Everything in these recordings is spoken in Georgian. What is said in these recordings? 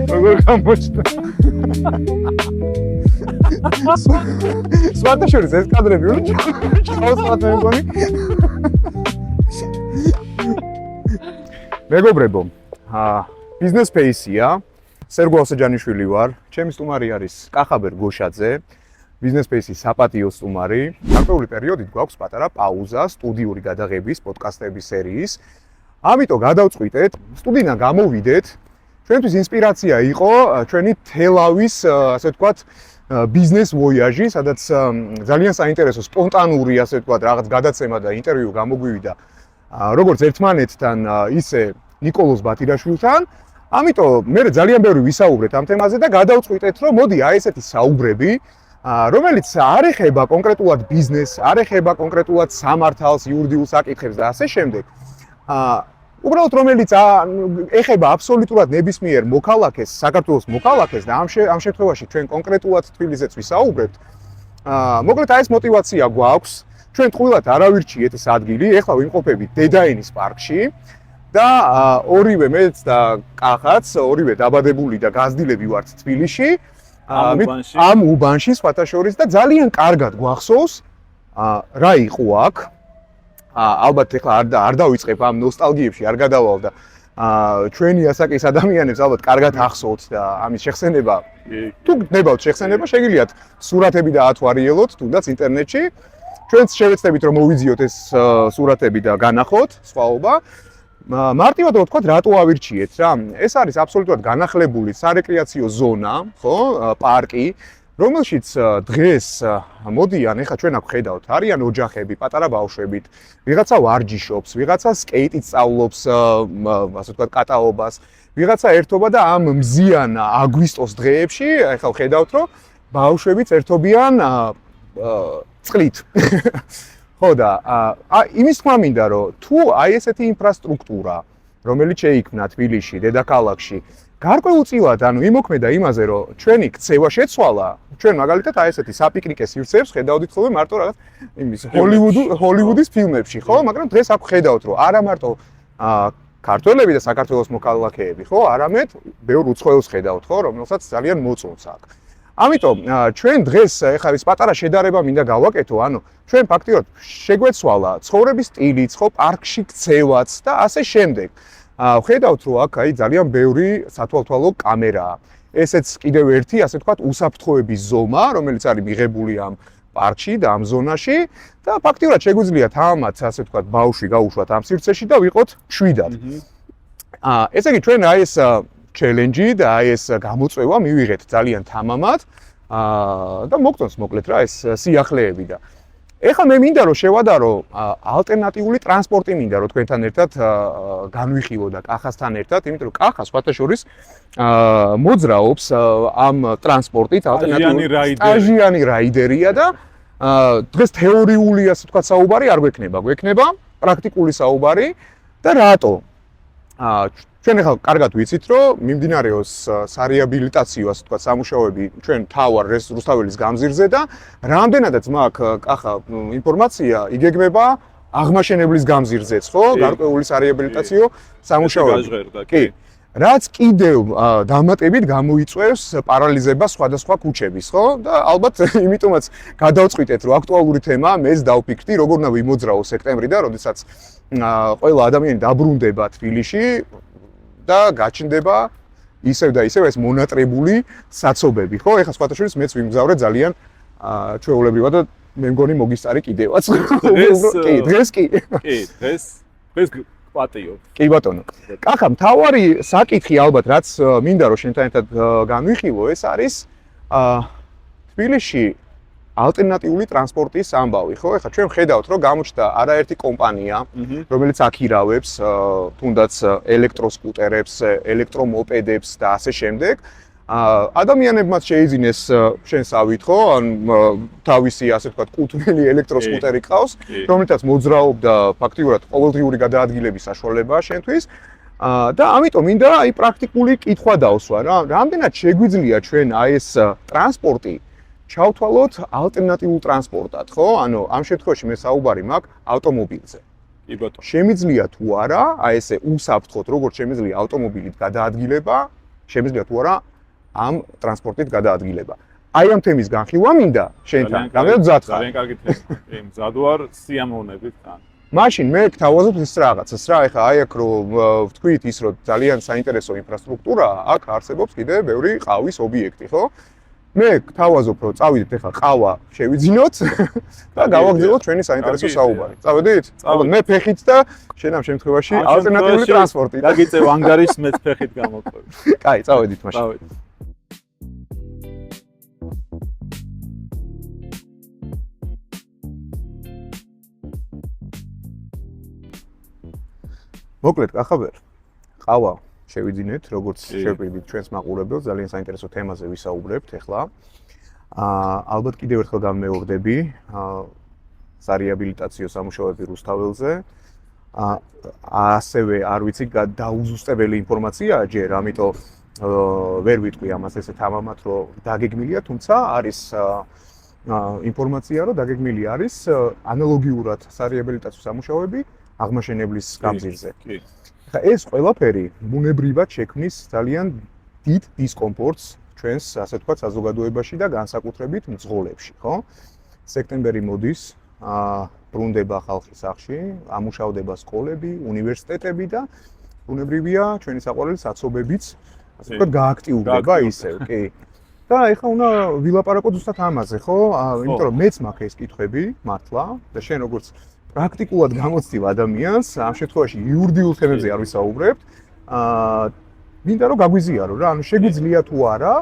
როგორ გამოჩნდა? სვატაშორის ეს კადრები უნდა ჩავსვათ მე მგონი. მეგობრებო, ბიზნეს ფეისია. სერგო ასაჯანიშვილი ვარ. ჩემი სტუმარი არის კახაბერ გოშაძე. ბიზნეს ფეისის საპატიო სტუმარი. გარკვეული პერიოდით გვაქვს პატარა პაუზა სტუდიური გადაღების პოდკასტების სერიის. ამიტომ გადავწყვიტეთ სტუდიიდან გამოვიდეთ. ჩვენთვის ინსპირაცია იყო ჩვენი თელავის, ასე ვთქვათ, ბიზნეს ვოიაჟი, სადაც ძალიან საინტერესო სპონტანური, ასე ვთქვათ, რაღაც გადაცემა და ინტერვიუ გამოგვივიდა როგორც ერთმანეთთან, ისე ნიკოლოზ ბათირაშვილთან. ამიტომ მე ძალიან ბევრი ვისაუბრეთ ამ თემაზე და გადავწყვიტეთ, რომ მოდი აი ესეთი საუბრები, რომელიც არ ეხება კონკრეტულად ბიზნესს, არ ეხება კონკრეტულად სამართალს, იურიდიულ საკითხებს და ასე შემდეგ. უბრალოდ რომელიც ეხება აბსოლუტურად ნებისმიერ მოქალაქეს, საქართველოს მოქალაქეს და ამ შემთხვევაში ჩვენ კონკრეტულად თბილისზეც ვისაუბრებთ. მოკლედ აი ეს мотиваცია გვაქვს. ჩვენ ტყუილად არ ავირჩიეთ ეს ადგილი, ეხლა ვიმყოფებით დედაენის პარკში და ორივე მეც და კახაც, ორივე დაბადებული და გაზრდილები ვართ თბილისში. ამ უბანში სხვათა შორის და ძალიან კარგად გვახსოვს რა იყო აქ. ალბათ ეხლა არ დავიწყებ ამ ნოსტალგიებში, არ გადავალ და ჩვენი ასაკის ადამიანებს ალბათ კარგად ახსოვთ და ამის შეხსენება თუ გნებავთ შეხსენება, შეგიძლიათ სურათები დაათვალიეროთ თუნდაც ინტერნეტში. ჩვენც შევეცდებით რომ მოვიძიოთ ეს სურათები და განახოთ სხვაობა. მარტივად ვთქვათ, რატო ავირჩიეთ რა? ეს არის აბსოლუტურად განახლებული სარეკრეაციო ზონა, ხო? პარკი, რომელშიც დღეს მოდიან, ეხლა ჩვენ აქ ხედავთ, არიან ოჯახები, პატარა ბავშვებით, ვიღაცა ვარჯიშობს, ვიღაცა სკეიტით სწავლობს, ასე ვთქვათ, კატაობას, ვიღაცა ერთობა და ამ მზიან აგვისტოს დღეებში, ეხლა ხედავთ, რომ ბავშვებიც ერთობიან წყლით. ხო და იმის თქმა მინდა, რომ თუ აი ესეთი ინფრასტრუქტურა, რომელიც შეიქმნა თბილისში, დედაქალაქში, გარკვეულწილად იმოქმედა იმაზე, რომ ჩვენი ქცევა შეცვალა, ჩვენ მაგალითად აი ესეთი საპიკნიკე სივრცეებს ხედავდით ხოლმე მარტო რაღაც იმის ჰოლივუდის ფილმებში, ხო? მაგრამ დღეს აქ ხედავთ, რომ არა მარტო ქართველები და საქართველოს მოქალაქეები, ხო? არამედ ბევრ უცხოელს ხედავთ, ხო? რომელსაც ძალიან მოწონს აქ. ამიტომ ჩვენ დღეს ეხლა ეს პატარა შედარება მინდა გავაკეთო, ჩვენ ფაქტიურად შეგვეცვალა ცხოვრების სტილიც, ხო, პარკში ქცევაც და ასე შემდეგ. ხედავთ, რომ აქ აი ძალიან ბევრი სათვალთვალო კამერაა. ესეც კიდევ ერთი, ასე ვთქვათ, უსაფრთხოების ზომა, რომელიც არის მიღებული ამ პარკში და ამ ზონაში და ფაქტიურად შეგვიძლია თამამაც, ასე ვთქვათ, ბავშვი გაუშვათ ამ სივრცეში და ვიყოთ მშვიდად. ესე იგი ჩვენ აი ეს ჩელენჯი და აი ეს გამოწვევა მივიღეთ ძალიან თამამად და მოგწონს მოკლედ რა ეს სიახლეები და ეხლა მე მინდა რომ შევადარო ალტერნატიული ტრანსპორტი მინდა რომ თქვენთან ერთად განვიხილო და კახასთან ერთად, იმიტომ რომ კახა სხვათა შორის მოძრაობს ამ ტრანსპორტით სტაჟიანი რაიდერია და დღეს თეორიული ასე ვთქვათ საუბარი არ გვექნება, გვექნება პრაქტიკული საუბარი და რატო? ჩვენ ახლა კარგად ვიცით, რომ მიმდინარეობს სარეაბილიტაციო, ასე ვთქვათ, სამუშაოები ჩვენ თავარ რუსთაველის გამზირზე და რამდენადაც მაქვს კახა ინფორმაცია იგეგმება აღმაშენებლის გამზირზეც, ხო? გარკვეული სარეაბილიტაციო სამუშაოები. კი. რაც კიდევ დამატებით გამოიწვევს პარალიზება სხვადასხვა ქუჩების, ხო? და ალბათ იმიტომაც გადავწყვიტეთ, რომ აქტუალური თემაა, მეც დავფიქრდი, როგორ უნდა ვიმოძრაო სექტემბრიდან, როდესაც ყველა ადამიანი დაბრუნდება თბილისში და გაჩნდება ისევ და ისევ ეს მონატრებული საცობები, ხო? ეხლა სხვათა შორის მეც ვიმგზავრე ძალიან ჩვეულებრივად და მე მგონი მოგისწარი კიდევაც. დღეს კი. დღეს პატიო. კი ბატონო. კახა, მთავარი საკითხი ალბათ რაც მინდა რომ შენთან ერთად განვიხილო, ეს არის თბილისში ალტერნატიული ტრანსპორტის ამბავი, ხო? ეხლა ჩვენ ხედავთ, რომ გამოჩნდა არაერთი კომპანია, რომელიც აქირავებს თუნდაც ელექტროსკუტერებს, ელექტრომოპედებს და ასე შემდეგ. ადამიანებმაც შეიძინეს შენსავით, ხო? ან თავისი, ასე ვთქვათ, კუთვნილი ელექტროსკუტერი ყავს, რომელთაც მოძრაობდა ფაქტიურად ყოველდღიური გადაადგილების საშუალებაა შენთვის. და ამიტომ მინდა პრაქტიკული კითხვა დავსვა რა. რამდენად შეგვიძლია ჩვენ აი ეს ტრანსპორტი ჩავთვალოთ ალტერნატიულ ტრანსპორტად, ხო? ანუ ამ შემთხვევაში მე საუბარი მაქვს ავტომობილზე. კი ბატონო. შემიძლია თუ არა, აი ესე უსაფრთხოდ, როგორც შემიძლია ავტომობილით გადაადგილება, შემიძლია თუ არა ამ ტრანსპორტით გადაადგილება. აი ამ თემის განხილვა მინდა შენთან. რამდენად მზად ხარ? ძალიან კარგი თემა. მზად ვარ სიამოვნებით თან. მაშინ მე გთავაზობ ის რაღაცას რა, ეხლა აი აქ რომ ვთქვით ის რომ ძალიან საინტერესო ინფრასტრუქტურაა, აქ არსებობს კიდე ბევრი ყავის ობიექტი, ხო? მე გთავაზობ რომ წავიდეთ ეხლა ყავა შევიძინოთ და გავაგზავნოთ ჩვენი საინტერესო საუბარი. წავედით? ალბათ მე ფეხით და შენ ამ შემთხვევაში ალტერნატიული ტრანსპორტით. დაგიწევ ანგარის მეც ფეხით გამოყვები. კაი, წავედით მაშინ. წავედით. მოკლედ, კახაბერ. ყავა შევიძინეთ, როგორც შევპირდით ჩვენს მაყურებელს, ძალიან საინტერესო თემაზე ვისაუბრებთ ახლა. ალბათ კიდევ ერთხელ გამმეორდები, სარეაბილიტაციო სამუშაოები რუსთაველზე. ასევე არ ვიცი, დაუზუსტებელი ინფორმაციაა ჯერ, ამიტომ ვერ ვიტყვი ამას ესე თამამად, რომ დაგეგმილია, თუმცა არის ინფორმაცია, რომ დაგეგმილი არის ანალოგიურად სარეაბილიტაციო სამუშაოები აღმაშენებლის გამზირზე. კი. ხა ეს ყველაფერი ბუნებრივად შექმნის ძალიან დიდ დისკომფორტს ჩვენს, ასე ვთქვათ, საზოგადოებაში და განსაკუთრებით მძღოლებში, ხო? სექტემბერი მოდის, ბრუნდება ხალხის სახლში, ამუშავდება სკოლები, უნივერსიტეტები და ბუნებრივია ჩვენი საყვარელი საცობებიც, ასე ვთქვათ, გააქტიურდება ისევ, კი. და ეხლა უნდა ვილაპარაკოთ ზუსტად ამაზე, ხო? იმიტომ რომ მეც მაქვს ეს კითხვები, მართლა, და შენ როგორც პრაქტიკულად გამოცდილ ადამიანს, ამ შემთხვევაში იურიდიულ თემებზე არ ვისაუბრებთ. მინდა რომ გაგვიზიარო რა, ანუ შეგვიძლია თუ არა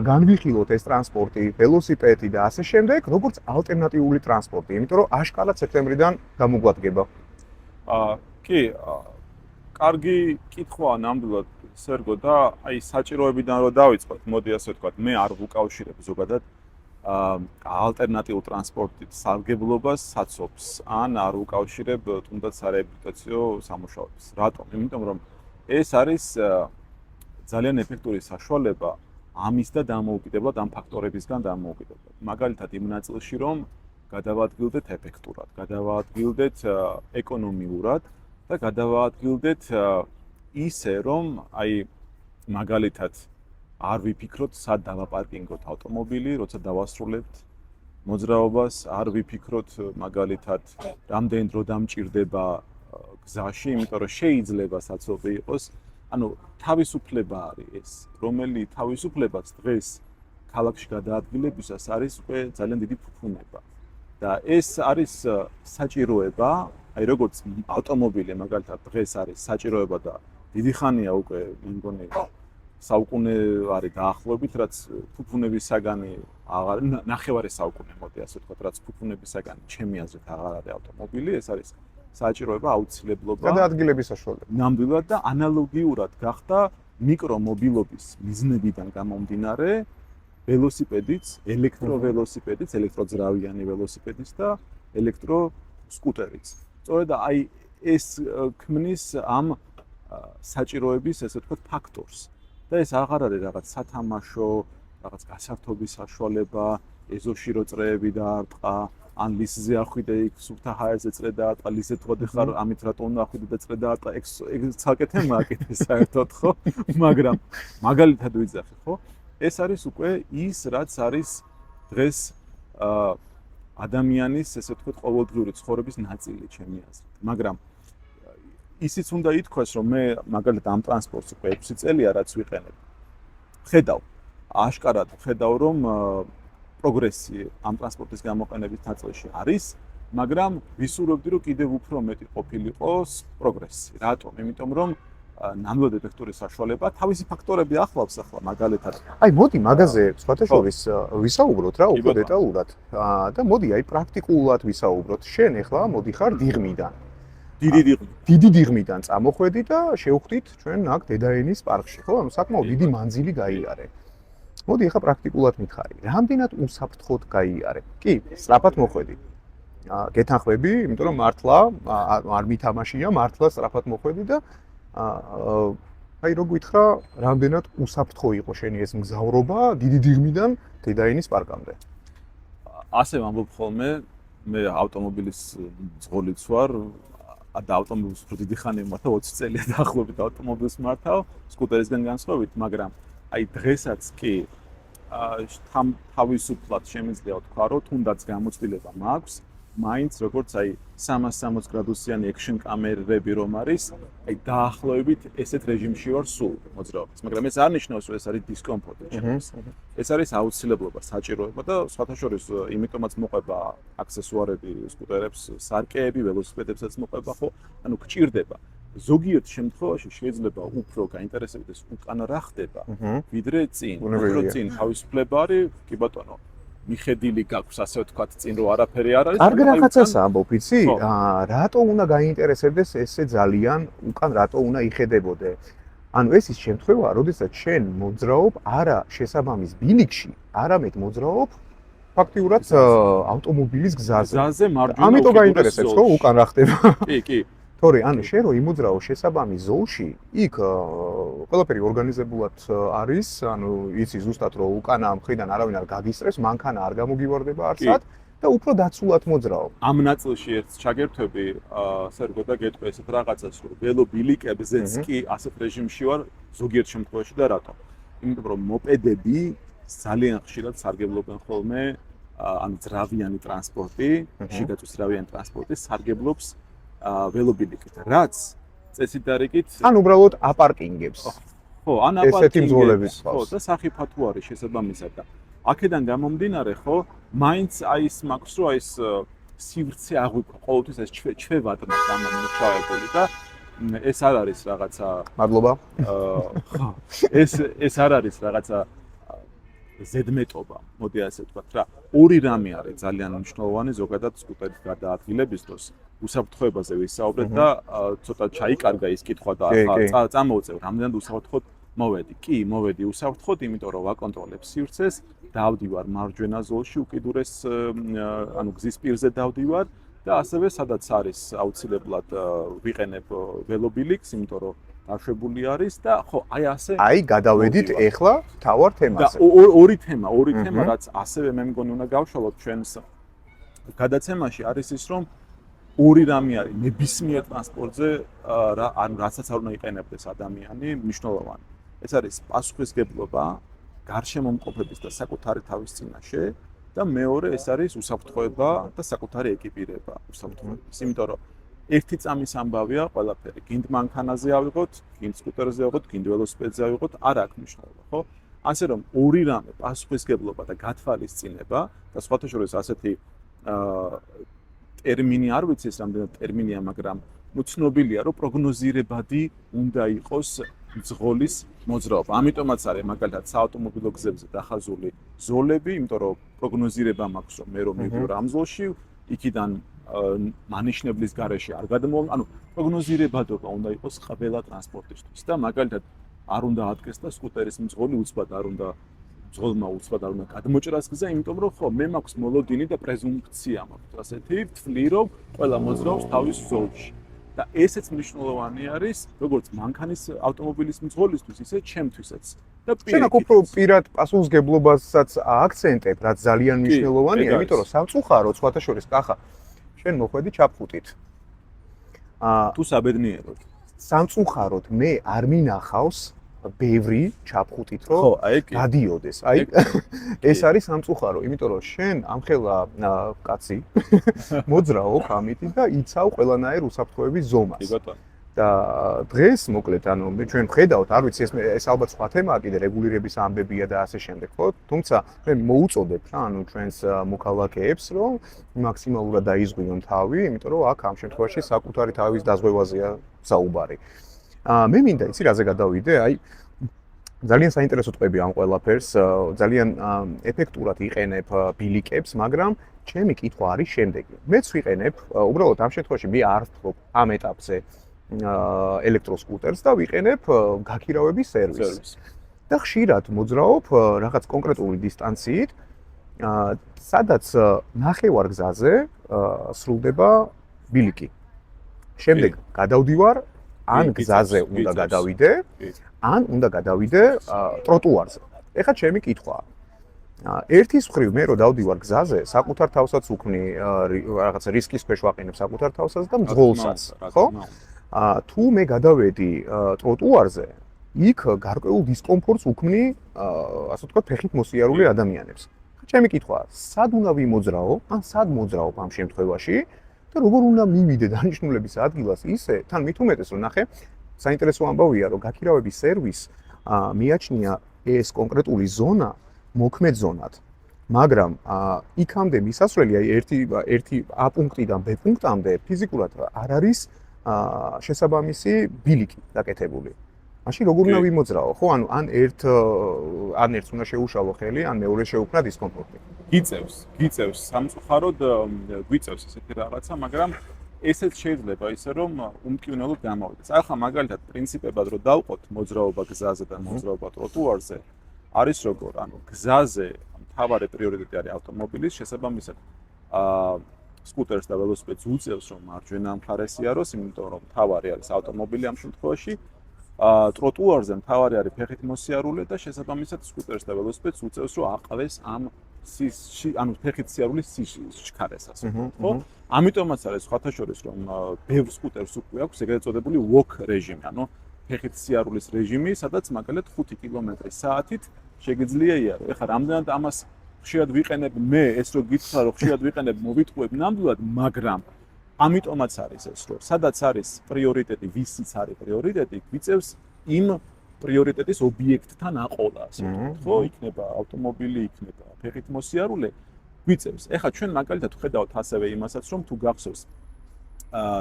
განვიხილოთ ეს ტრანსპორტი, ველოსიპედი და ასე შემდეგ, როგორც ალტერნატიული ტრანსპორტი, იმიტომ რომ აშკარად სექტემბრიდან გამოგვადგება. კი, კარგი კითხვაა ნამდვილად სერგო და აი საჭიროებიდან რომ დავიწყოთ, მოდი ასე ვთქვათ, მე არ ვუკავშირებ ზოგადად ალტერნატიულ ტრანსპორტით სარგებლობას საცობს ან არ უკავშირებ თუნდაც სარეაბილიტაციო სამუშაოებს. რატომ? იმიტომ რომ ეს არის ძალიან ეფექტური საშუალება ამის და დამოუკიდებლად ამ ფაქტორებისგან დამოუკიდებლად. მაგალითად იმ ნაწილში რომ გადავადგილდეთ ეფექტურად, გადავადგილდეთ ეკონომიურად და გადავადგილდეთ ისე რომ აი მაგალითად არ ვიფიქროთ სად დავაპარკინგოთ ავტომობილი, როცა დავასრულებთ მოძრაობას, არ ვიფიქროთ მაგალითად რამდენ დრო დამჭირდება გზაში, იმიტომ რომ შეიძლება საცობი იყოს. ანუ თავისუფლება არის ეს, რომელი თავისუფლებაც დღეს ქალაქში გადაადგილებისას არის უკვე ძალიან დიდი ფუფუნება. და ეს არის საჭიროება, აი როგორც ავტომობილი მაგალითად დღეს არის საჭიროება და დიდი ხანია უკვე მე მგონი საუკუნე არის დაახლოებით, რაც ფუფუნების საგანი აღარ ნახევარი საუკუნე მოდი ასე ვთქვათ, რაც ფუფუნების საგანი ჩემი აზრით აღარ არის ავტომობილი, ეს არის საჭიროება, აუცილებლობა. გადაადგილების საშუალება. ნამდვილად და ანალოგიურად გახდა მიკრომობილობის მიზნებიდან გამომდინარე ველოსიპედიც, ელექტროველოსიპედიც, ელექტროძრავიანი ველოსიპედიც და ელექტროსკუტერიც. სწორედ აი ეს ქმნის ამ საჭიროების, ესე ვთქვათ, ფაქტორს. და ეს აღარ არის რაღაც სათამაშო, რაღაც გასართობის საშუალება, ეზოში რო წრეები დაარტყა, ან ლისზე ახვიდე იქ სუფთა ჰაერზე წრე დაარტყა, ლისზე თუ ხარ ამით რატომ უნდა ახვიდე და წრე დაარტყა, ეგ ცალკე თემაა კიდე საერთოდ, ხო? მაგრამ მაგალითად ვიძახი, ხო? ეს არის უკვე ის, რაც არის დღეს ადამიანის, ესე ვთქვათ, ყოველდღიური ცხოვრების ნაწილი, ჩემი აზრით. მაგრამ ისიც უნდა ითქვას, რომ მე მაგალითად ამ ტრანსპორტს უკვე 6 წელია რაც ვიყენებ. ხედავ, აშკარად ხედავ, რომ პროგრესი ამ ტრანსპორტის გამოყენების ნაწილში არის, მაგრამ ვისურვებდი, რომ კიდევ უფრო მეტი ყოფილიყოს პროგრესი. რატომ? იმიტომ რომ ნამდვილად ეფექტური საშუალება, თავისი ფაქტორები ახლავს ახლა მაგალითად. აი, მოდი მაგაზე სხვათა შორის ვისაუბროთ რა, უფრო დეტალურად. და მოდი აი პრაქტიკულად ვისაუბროთ. შენ ახლა მოდიხარ დიღმიდან. დიდი დიღმიდან წამოხვედი და შევხვდით ჩვენ აქ დედაენის პარკში, ხო? ანუ საკმაოდ დიდი მანძილი გაიარე. მოდი ახლა პრაქტიკულად მითხარი. რამდენად უსაფრთხოდ გაიარე? კი, სწრაფად მოხვედი. გეთანხმები, იმიტომ რომ მართლა არ მითამაშია, მართლა სწრაფად მოხვედი და აი რო გითხრა, რამდენად უსაფრთხო იყო შენი ეს მგზავრობა დიდი დიღმიდან დედაენის პარკამდე. ასე ვამბობ ხოლმე, მე ავტომობილის მძღოლიც ვარ და ავტომობილს უფრო დიდი ხანი მართავ 20 წელია დაახლოებით ავტომობილს მართავ სკუტერისგან განსხვავებით, მაგრამ აი დღესაც კი თავისუფლად შემიძლია ვთქვა, რომ თუნდაც გამოცდილება მაქვს, მაინც როგორც აი 360 გრადუსიანი action კამერები რომ არის, აი დაახლოებით ესეთ რეჟიმში ვარ სულ მოძრაობის, მაგრამ ეს არ ნიშნავს, რომ ეს არის დისკომფორტი ჩემთვის. ეს არის აუცილებლობა, საჭიროება და სხვათა შორის იმიტომაც მოყვება აქსესუარები სკუტერებს, სარკეები, ველოსიპედებსაც მოყვება, ხო? ანუ გჭირდება. ზოგიერთ შემთხვევაში შეიძლება უფრო გაინტერესებდეს უკან რა ხდება, ვიდრე წინ. უფრო წინ თავისუფლება არის, კი ბატონო. მიხედილი გაქვს ასე ვთქვათ წინ რომ არაფერი არ არის. კარგი რაღაცას ამბობ, იცი? რატო უნდა გაინტერესებდეს ესე ძალიან უკან რატო უნდა იხედებოდე? ანუ ეს ის შემთხვევა, როდესაც შენ მოძრაობ არა შესაბამის ბილიკში, არამედ მოძრაობ ფაქტიურად ავტომობილის გზაზე. გზაზე მარჯვენა. ამიტომ გაინტერესებს ხო უკან რა ხდება? კი. თორე ანუ შენ რო იმოძრაო შესაბამის ზოლში, იქ ყველაფერი ორგანიზებულად არის, ანუ იცი ზუსტად რომ უკანა მხრიდან არავინ არ გაგისწრებს, მანქანა არ გამოგივარდება არსად და უფრო დაცულად მოძრაობ. ამ ნაწილში ერთ ჩაგერთვები, სერგო და გეტყვი ესეთ რაღაცას, რომ ველობილიკებზეც კი ასეთ რეჟიმში ვარ ზოგიერთ შემთხვევაში და რატო? იმიტომ რომ მოპედები ძალიან ხშირად სარგებლობენ ხოლმე, ანუ ძრავიანი ტრანსპორტი, შიგაწვის ძრავიანი ტრანსპორტი სარგებლობს ველობილიკით, რაც წესით და რიგით ან უბრალოდ აპარკინგებს. ხო, ან აპარკინგებს, ხო, და სახიფათო არის შესაბამისად და აქედან გამომდინარე, ხო, მაინც აი ეს მაქვს, რომ აი ეს სივრცე აღვიქვა, ყოველთვის ეს ჩვევად გამომუშავებული და ეს არ არის რაღაცა მადლობა. ხო, ეს არ არის რაღაცა ზედმეტობა, მოდი ასე ვთქვათ რა. ორი რამე არის ძალიან მნიშვნელოვანი ზოგადად სკუტერის გადაადგილების დროს. უსაფრთხოებაზე ვისაუბრეთ და ცოტა ჩაიკარგა ის კითხვა და ახლა წამოვწევ, რამდენად უსაფრთხოდ მოვედი. კი, მოვედი უსაფრთხოდ, იმიტომ რომ ვაკონტროლებ სივრცეს, დავდივარ მარჯვენა ზოლში, უკიდურეს ანუ გზის პირზე დავდივარ და ასევე სადაც არის აუცილებლად ვიყენებ ველობილიკს, იმიტომ რომ დაშვებული არის და ხო, აი ასე. აი, გადავედით ეხლა თავარ თემაზე. და ორი თემა, რაც ასევე მე მგონი უნდა გავშალოთ ჩვენს გადაცემაში არის ის, რომ ორი რამე არის ნებისმიერ ტრანსპორტზე, ანუ რასაც არ უნდა იყენებდეს ადამიანი, მნიშვნელოვანი. ეს არის პასუხისგებლობა გარშემომყოფების და საკუთარი თავის წინაშე და მეორე ეს არის უსაფრთხოება და საკუთარი ეკიპირება უსაფრთხოების. იმიტომ რომ ერთი წამის ამბავია ყველაფერი. გინდ მანქანაზე ავიღოთ, გინდ სკუტერზე ავიღოთ, გინდ ველოსიპედზე ავიღოთ, არ აქვს მნიშვნელობა, ხო? ასე რომ ორი რამე, პასუხისგებლობა და გათვალისწინება და სხვათა შორის ასეთი ტერმინი არ ვიცი ეს რამდენად ტერმინია, მაგრამ ცნობილია, რომ პროგნოზირებადი უნდა იყოს მძღოლის მოძრაობა. ამიტომაც არის მაგალითად საავტომობილო გზებზე დახაზული ზოლები, იმიტომ რომ პროგნოზირება მაქვს, რომ მე რომ მივდივარ ამ ზოლში, იქიდან მანიშნებლის გარეშე არ გადმოვალ, ანუ პროგნოზირებადობა უნდა იყოს ყველა ტრანსპორტისთვის და მაგალითად არ უნდა ადგეს და სკუტერის მძღოლი უცბად არ უნდა მძღოლმა უცბად არ უნდა გადმოჭრას გზა, იმიტომ რომ ხო, მე მაქვს მოლოდინი და პრეზუმპცია მაქვს ასეთი, ვთვლი რომ ყველა მოძრაობს თავის ზოლში. და ესეც მნიშვნელოვანი არის, როგორც მანქანის ავტომობილის მძღოლისთვის, ისე ჩემთვისაც. და შენ აქ უფრო პირად პასუხისგებლობასაც ააქცენტებ, რაც ძალიან მნიშვნელოვანია, იმიტომ რომ სამწუხაროდ სხვათა შორის კახა შენ მოხვედი ჩაფხუტით. თუ საბედნიეროდ. სამწუხაროდ მე არ მინახავს ბევრი ჩაფხუტით რომ გადიოდეს. აი ეს არის სამწუხარო, იმიტომ რომ შენ ამხელა კაცი მოძრაობ ამით და იცავ ყველანაირ უსაფრთხოების ზომას. კი ბატონო. და დღეს მოკლედ ანუ მე ჩვენ ვხედავთ, არ ვიცი ეს ალბათ სხვა თემაა კიდე რეგულირების ამბებია და ასე შემდეგ, ხო? თუმცა მე მოუწოდებ რა, ანუ ჩვენს მოქალაქეებს, რომ მაქსიმალურად დაიზღვიონ თავი, იმიტომ რომ აქ ამ შემთხვევაში საკუთარი თავის დაზღვევაზეა საუბარი. მე მინდა იცი რაზე გადავიდე, აი ძალიან საინტერესო ტყვები ამ ყველაფერს, ძალიან ეფექტურად იყენებ ბილიკებს, მაგრამ ჩემი კითხვა არის შემდეგი. მეც ვიყენებ, უბრალოდ ამ შემთხვევაში მე არ ვფლობ ამ ეტაპზე ელექტროსკუტერს და ვიყენებ გაქირავების სერვისს. და ხშირად მოძრაობ რაღაც კონკრეტული დისტანციით, სადაც ნახევარგზაზე სრულდება ბილიკი. შემდეგ გადავდივარ ან გზაზე უნდა გადავიდე, ან უნდა გადავიდე ტროტუარზე. ეხლა ჩემი კითხვაა. ერთის მხრივ მე რო დავდივარ გზაზე, საკუთარ თავსაც უქმნი რაღაც რისკის ქვეშ ვაყენებ საკუთარ თავსაც და მძღოლსაც, ხო? თუ მე გადავედი ტროტუარზე, იქ გარკვეულ დისკომფორტს უქმნი, ასე ვთქვათ, ფეხით მოსიარული ადამიანებს. ჩემი კითხვაა, სად უნდა ვიმოძრაო, ან სად მოძრაობ ამ შემთხვევაში და როგორ უნდა მივიდე დანიშნულების ადგილას ისე, თან მით უმეტეს რომ ნახე, საინტერესო ამბავია, რომ გაქირავების სერვისს მიაჩნია ეს კონკრეტული ზონა მოქმედ ზონად. მაგრამ იქამდე მისასვლელი აი ერთი A პუნქტიდან B პუნქტამდე ფიზიკურად არ არის შესაბამისი ბილიკი დაკეთებული. მაშინ როგორ უნდა ვიმოძრაო, ხო? ანუ ან ერთს უნდა შეუშალო ხელი, ან მეორეს შეუქმნა დისკომფორტი. გიწევს სამწუხაროდ გვიწევს ესეთი რაღაცა, მაგრამ ესეც შეიძლება ისე რომ უმკივნელოდ გამოვიდეს. ახლა მაგალითად პრინციპებად რო დავყოთ მოძრაობა გზაზე და მოძრაობა ტროტუარზე, არის როგორ, ანუ გზაზე მთავარი პრიორიტეტი არის ავტომობილის, შესაბამისად სკუტერს და ველოსიპედს უწევს რომ მარჯვენა მხარეს იაროს, იმიტომ რომ მთავარი არის ავტომობილი ამ შემთხვევაში. ტროტუარზე მთავარი არის ფეხით მოსიარულე და შესაბამისად სკუტერს და ველოსიპედს უწევს რომ აყლეს ამ ანუ ფეხით სიარულის სიჩქარეს, ასე ვთქვათ, ხო? ამიტომაც არის სხვათა შორის რომ ბევრ სკუტერს უკვე აქვს ეგრეთ წოდებული walk რეჟიმი, ანუ ფეხით სიარულის რეჟიმი, სადაც მაგალითად 5 კმ/სთ შეგიძლია იარო. ეხლა რამდენად ამას ხშირად ვიყენებ მე, ეს რო გითხრა რომ ხშირად ვიყენებ, მოვიტყუებ ნამდვილად, მაგრამ ამიტომაც არის ეს, რომ სადაც არის პრიორიტეტი, ვისიც არის პრიორიტეტი, გვიწევს იმ პრიორიტეტის ობიექტთან აყოლა, ასე ვთქვათ, ხო? იქნება ავტომობილი, იქნება ფეხით მოსიარულე, გვიწევს. ეხლა ჩვენ მაგალითად ვხედავთ ასევე იმასაც, რომ თუ გახსოვს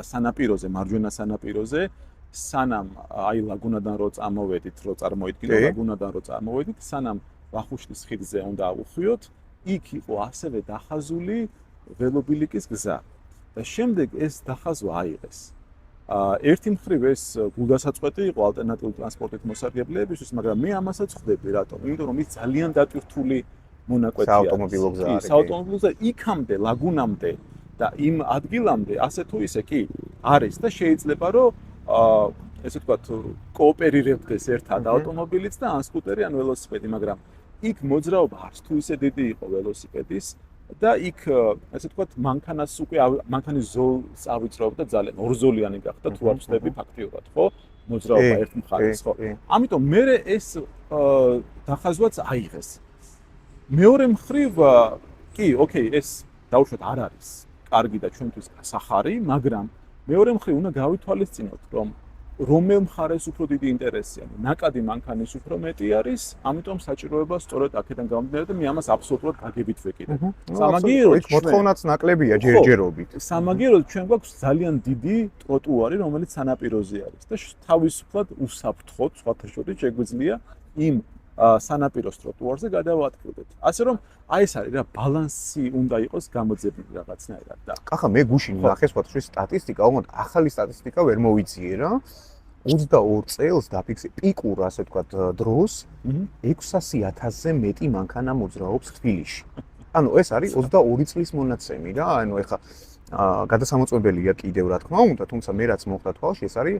სანაპიროზე, მარჯვენა სანაპიროზე, სანამ აი ლაგუნადან რო წამოვედით, რო წარმოიდგინო ლაგუნადან რო წამოვედით, სანამ ვახუშტის ხიდზე უნდა ავუხვიოთ, იქ იყო ასევე დახაზული ველობილიკის გზა. და შემდეგ ეს დახაზვა აიღეს. ერთი მხრივ ეს გულდასაწყვეტი იყო ალტერნატიული ტრანსპორტით მოსარგებლეებისთვის, მაგრამ მე ამასაც ხვდები, რატომ? იმიტომ რომ ის ძალიან დატვირთული მონაკვეთი არის. საავტომობილო გზა არის. საავტომობილო გზა იქამდე, ლაგუნამდე და იმ ადგილამდე, ასე თუ ისე კი არის და შეიძლება რომ ესე ვთქვათ, კოოპერირებდეს ერთად ავტომობილიც და ან სკუტერი, ან ველოსიპედი, მაგრამ იქ მოძრაობა არც თუ ისე დიდი იყო ველოსიპედის და იქ ესე ვთქვათ, მანქანის ზოლს ავიწროვდა ძალიან ორზოლიანი გახდა თუ არ ვწდები ფაქტიურად, ხო? მოძრაობა ერთ მხარეს, ხო? ამიტომ მე ეს დახაზვაც აიღეს. მეორე მხრივ კი, ოკეი, ეს დაუშვათ არ არის კარგი და ჩვენთვის გასახარი, მაგრამ მეორე მხრივ უნდა გავითვალისწინოთ, რომ რომელ მხარეს უფრო დიდი ინტერესია, ნაკადი მანქანის უფრო მეტი არის, ამიტომ საჭიროება სწორედ აქედან გამომდინარე და მე ამას აბსოლუტურად გაგებით ვეკიდებ. სამაგიეროდ მოთხოვნაც ნაკლებია ჯერჯერობით. სამაგიეროდ ჩვენ გვაქვს ძალიან დიდი ტროტუარი, რომელიც სანაპიროზე არის და თავისუფლად უსაფრთხოდ, სხვათა შორის შეგვიძლია იმ სანაპიროს ტროტუარზე გადავადგილდეთ. ასე რომ აი ეს არის რა ბალანსი უნდა იყოს გამოძებნილი რაღაცნაირად და. ახლა მე გუშინ ნახე სხვათა შორის სტატისტიკა, უბრალოდ ახალი სტატისტიკა ვერ მოვიძიე რა. 22 წელს დაფიქსე პიკურ, ასე ვთქვათ, დროს 600,000-ზე მეტი მანქანა მოძრაობს თბილისში. ანუ ეს არის 22 წლის მონაცემი რა. ანუ ეხლა გადასამოწმებელია კიდევ რა თქმა უნდა, თუმცა მე რაც მოხდა თვალში, ეს არის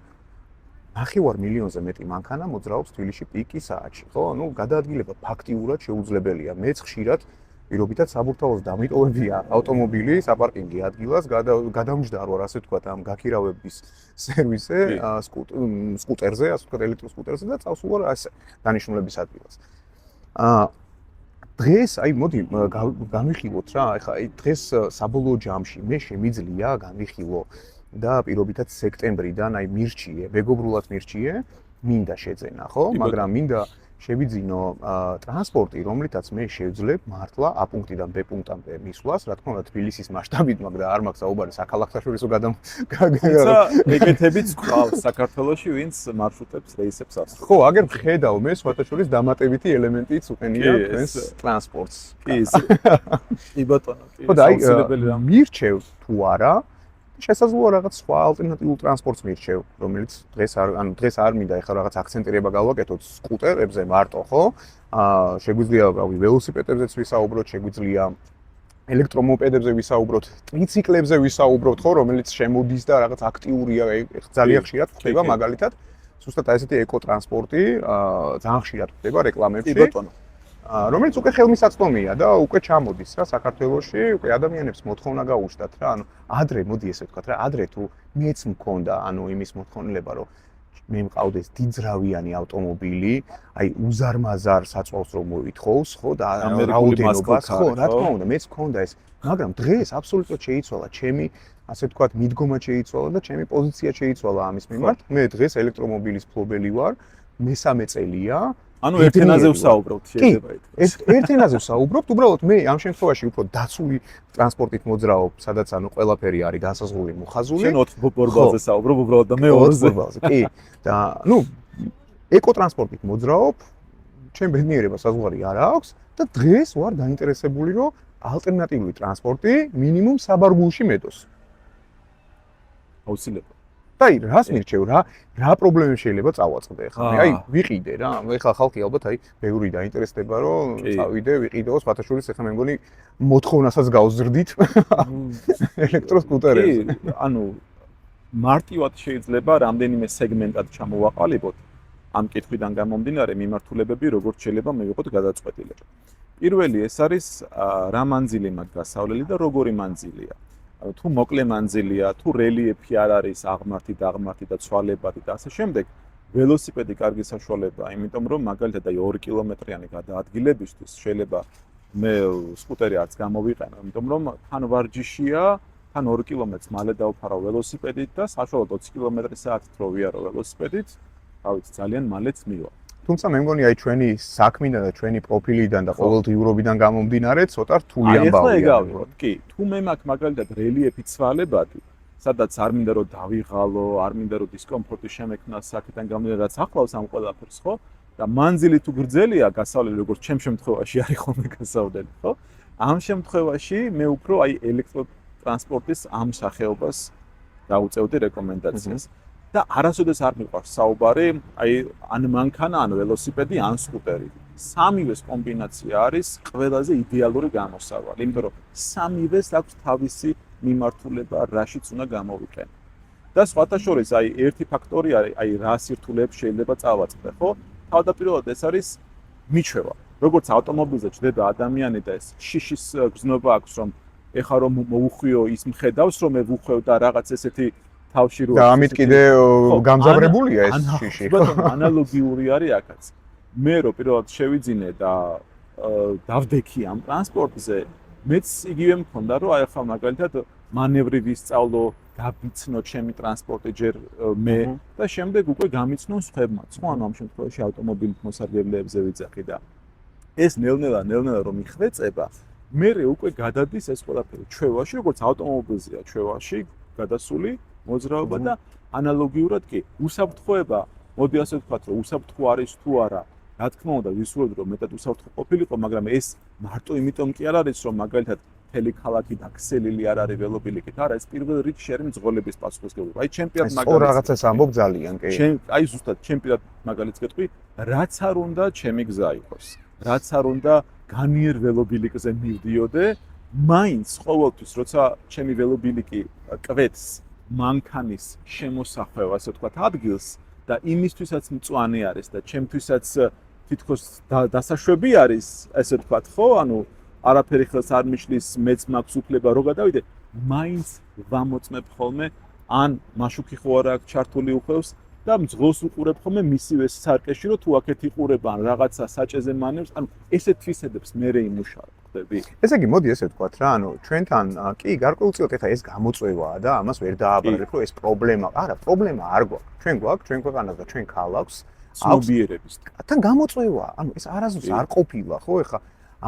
9 მილიონზე მეტი მანქანა მოძრაობს თბილისში პიკის საათში, ხო? ანუ გადაადგილება ფაქტიურად შეუძლებელია. მეც ხშირად პირობითად საბურთალოს დამიტოვებია ავტომობილი საპარკინგი ადგილას, გადამჯდარ ვარ, ასე ვთქვათ, ამ გაქირავების სერვისზე, სკუტერზე, ასე ვთქვათ, ელექტროსკუტერზე და წავსულ ვარ ასე დანიშნულების ადგილას. დღეს, აი, მოდი გამიხილოთ რა, ეხლა აი დღეს საბოლოო ჯამში მე შემიძლია გამიხილო და პირობითად სექტემბრიდან აი მირჩიე, მეგობრულად მირჩიე, მინდა შეძენა, ხო? მაგრამ მინდა შევიძინო ტრანსპორტი, რომლითაც მე შევძლებ მართლა A პუნქტიდან B პუნქტამდე მისვლას, რა თქმა უნდა, თბილისის მასშტაბით, მაგრამ არ მაქვს საუბარი საქალაქსაშორისო ეგეთებიც ყავს საქართველოში, ვინც მარშრუტებს, რეისებს ასრულებს. ხო, აგერ ვხედავ მე სხვათა შორის დამატებითი ელემენტიც უყენია თქვენს ტრანსპორტს. კი ბატონო, კი. ხო და აი მირჩევ თუ არა შესაძლოა რაღაც სხვა ალტერნატიულ ტრანსპორტს მირჩევ, რომელიც დღეს არ მინდა ეხლა რაღაც აქცენტირება გავაკეთოთ სკუტერებზე მარტო, ხო? შეგვიძლია რავი ველოსიპედებზეც ვისაუბროთ, შეგვიძლია ელექტრომოპედებზე ვისაუბროთ, ტრიციკლებზე ვისაუბროთ, ხო, რომელიც შემოდის და რაღაც აქტიურია, ძალიან ხშირად ხდება მაგალითად. ზუსტად ესეთი ეკოტრანსპორტი ძალიან ხშირად ხდება რეკლამებში. კი ბატონო. რომელიც უკვე ხელმისაწვდომია და უკვე ჩამოდის რა საქართველოში, უკვე ადამიანებს მოთხოვნა გაუჩნდათ რა, ანუ ადრე მოდი ესე ვთქვათ რა, ადრე თუ მეც მქონდა, ანუ იმის მოთხოვნილება, რომ მე მყავდეს დიდძრავიანი ავტომობილი, აი უზარმაზარ საწვავს რომ მოვითხოვს, ხო და რაოდენობას, ხო, რა თქმა უნდა, მეც მქონდა ეს, მაგრამ დღეს აბსოლუტურად შეიცვალა ჩემი, ასე ვთქვათ, მიდგომა შეიცვალა და ჩემი პოზიცია შეიცვალა ამის მიმართ. მე დღეს ელექტრომობილის მფლობელი ვარ, მესამე წელია. ანუ ერთ ენაზე ვსაუბრობთ, შეიძლება ითქვას. ერთ ენაზე ვსაუბრობთ, უბრალოდ მე ამ შემთხვევაში უფრო დაცული ტრანსპორტით მოძრაობ, სადაც ანუ ყველაფერი არის განსაზღვრული, მოხაზული. შენ 4 ბორბალზე საუბრობ, უბრალოდ და მე 2-ზე. კი. და ნუ ეკოტრანსპორტით მოძრაობ, ჩემ ბედნიერება საზღვარი არ აქვს და დღეს ვარ დაინტერესებული, რომ ალტერნატიული ტრანსპორტი მინიმუმ საბარგულში მედოს. აუცილებლად. და აი რას მირჩევ რა პრობლემები შეიძლება წავაწყდე ხა აი ვიყიდე რა ეხლა ხალხი ალბათ აი ბევრი დაინტერესდება რომ წავიდე ვიყიდეო სხვათაშორის ეხლა მე მგონი მოთხოვნასაც გავზრდით ელექტროსკუტერებზე კი ანუ მარტივად შეიძლება რამდენიმე სეგმენტად ჩამოვაყალიბოთ ამ კითხვიდან გამომდინარე მიმართულებები როგორც შეიძლება მივიღოთ გადაწყვეტილება პირველი ეს არის რა მანძილი მაქვს გასავლელი და როგორი მანძილია თუ მოკლე მანძილია, თუ რელიეფი არ არის აღმართი და ცვალებადი და ასე შემდეგ, ველოსიპედი კარგი საშუალებაა, იმიტომ რომ მაგალითად აი 2 კილომეტრიანი გადაადგილებისთვის შეიძლება მე სკუტერი არც გამოვიყენო, იმიტომ რომ თან ვარჯიშია, თან 2 კილომეტრს მალე დავფარავ ველოსიპედით და საშუალოდ 20 კილომეტრი/საათით რო ვიარო ველოსიპედით, რა ვიცი, ძალიან მალეც მივა. თუმცა მე მგონი აი ჩვენი საქმიდან და ჩვენი პროფილიდან და ყოველდღიურობიდან გამომდინარე ცოტა რთული ამბავია. აი ახლა ეგავიღოთ, კი, თუ მე მაქვს მაგალითად რელიეფი ცვალებადი, სადაც არ მინდა რომ დავიღალო, არ მინდა რომ დისკომფორტი შემექმნას აქედან გამომდინარე, რაც ახლავს ამ ყველაფერს, ხო? და მანძილი თუ გრძელია გასავლელი, როგორც ჩემ შემთხვევაში არის ხოლმე გასავლელი, ხო? ამ შემთხვევაში მე უფრო აი ელექტროტრანსპორტის ამ სახეობას დავუწევდი რეკომენდაციას. და არასოდეს არ მიყვარს საუბარი, აი ან მანქანა, ან ველოსიპედი, ან სკუტერი. სამივეს კომბინაცია არის ყველაზე იდეალური გამოსავალი, იმიტომ რომ სამივეს აქვს თავისი მიმართულება, რაშიც უნდა გამოვიყენო. და სხვათა შორის აი ერთი ფაქტორი არის, აი რა სირთულეებს შეიძლება წავაწყდე, ხო? თავდაპირველად ეს არის მიჩვევა. როგორც ავტომობილზე ჩდება ადამიანი და ეს შიშის გზნობა აქვს, რომ ეხა რომ მოუხვიო ის მხედავს, რომ მე ვუხვევ და რაღაც ესეთი თავში რო და ამით კიდე გამძაბრებულია ეს შიში. ბატონო, ანალოგიური არის აქაც. მე რო პირველად შევიძინე და დავდექი ამ ტრანსპორტზე, მეც იგივე მქონდა, რომ აი ახლა მაგალითად მანევრი ვისწავლო, გავიცნო ჩემი ტრანსპორტი ჯერ მე და შემდეგ უკვე გამიცნო სხვებმაც. ხო, ანუ ამ შემთხვევაში ავტომობილით მოსარგებლეებზე ვიძახი და ეს ნელ-ნელა რომ იხვეწება, მე უკვე გადადის ეს ყველაფერი ჩვევაში, როგორც ავტომობილზეა ჩვევაში გადასული მოძრაობა და ანალოგიურად კი უსაფრთხოება, მოდი ასე ვთქვათ, რომ უსაფრთხო არის თუ არა, რა თქმა უნდა, ვისურვებთ, რომ მეტად უსაფრთხო ყოფილიყო, მაგრამ ეს მარტო იმიტომ კი არ არის, რომ მაგალითად მთელი ქალაქი დაქսელილი არ არის ველობილიკით, არა, ეს პირველ რიგში არის მძღოლების პასუხისმგებლობა. აი ჩემპიონატ მაგალითად. ეს რაღაცას ამბობ ძალიან, კი. აი ზუსტად ჩემპიონატ მაგალითს გეტყვი, რაც არ უნდა ჩემი გზა იყოს. რაც არ უნდა განიერ ველობილიკზე მივდიოდე, მაინც ყოველთვის როცა ჩემი ველობილიკი კვეთს მანქანის შემოსახვევ, ასე ვთქვათ, ადგილს და იმისთვისაც მწვანე არის და ჩემთვისაც თითქოს დასაშვები არის, ასე ვთქვათ, ხო? ანუ არაფერი ხელს არ მიშლის, მეც მაქვს უფლება რო გადავიდე, მაინც ვამოწმებ ხოლმე, ან მაშუქი ხო არა აქვს ჩართული უხევს და მძღოლს უყურებ ხოლმე მისივე სარკეში, რომ თუ აქეთ იყურება ან რაღაცა საჭეზე მანევს, ანუ ესეთ თვისებებს მე იმუშავებ. ესე იგი, მოდი ესე ვთქვათ რა, ანუ ჩვენთან კი გარკვეულწილად ეხა ეს გამოწვევაა და ამას ვერ დააბრალებ, რომ ეს პრობლემა, არა, პრობლემა არ გვაქვს. ჩვენ გვაქვს, ჩვენ ქვეყანას და ჩვენ ქალაქს ცნობიერების. თან გამოწვევაა, ანუ ეს არასდროს არ ყოფილა, ხო, ეხა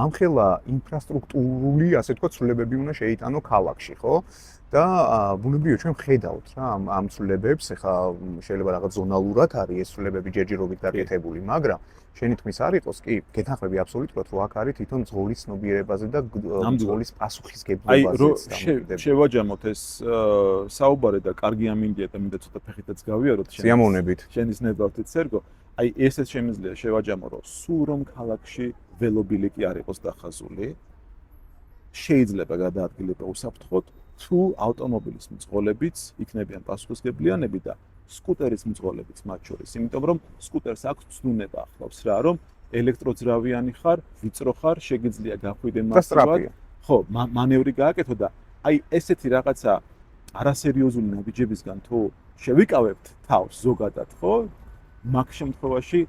ამხელა ინფრასტრუქტურული, ასე ვთქვათ, ცვლილებები უნდა შეიტანო ქალაქში, ხო? და ბუნებრივია ჩვენ ხედავთ რა ამ ცვლილებებს, ეხა შეიძლება რაღაც ზონალურად არის ეს ცვლილებები ჯერჯერობით დაკეთებული, მაგრამ შენი თქმის არ იყოს, კი, გეთანხმები აბსოლუტურად, რომ აქ არის თვითონ მძღოლის ცნობიერებაზე და მძღოლის პასუხისგებლობაზე. შევაჯამოთ ეს საუბარი და კარგი ამინდია და მინდა ცოტა ფეხითაც გავიაროთ სიამოვნებით. შენის ნებართით სერგო. აი ესეც შემიძლია შევაჯამო, რომ სულ რომ ქალაქში ველობილიკი არ იყოს დახაზული, შეიძლება გადაადგილება უსაფრთხოდ, თუ ავტომობილის მძღოლებიც იქნებიან პასუხისგებლიანები და სკუტერის მძღოლებიც მათ შორის, იმიტომ რომ სკუტერს აქვს ცნუნება ახლავს რა, რომ ელექტროძრავიანი ხარ, ვიწრო ხარ, შეგიძლია გახვიდე მასივად. ხო, მანევრი გააკეთო და აი ესეთი რაღაცა არასერიოზული ნაბიჯებისგან თუ შევიკავებთ თავს ზოგადად, ხო? მაგ შემთხვევაში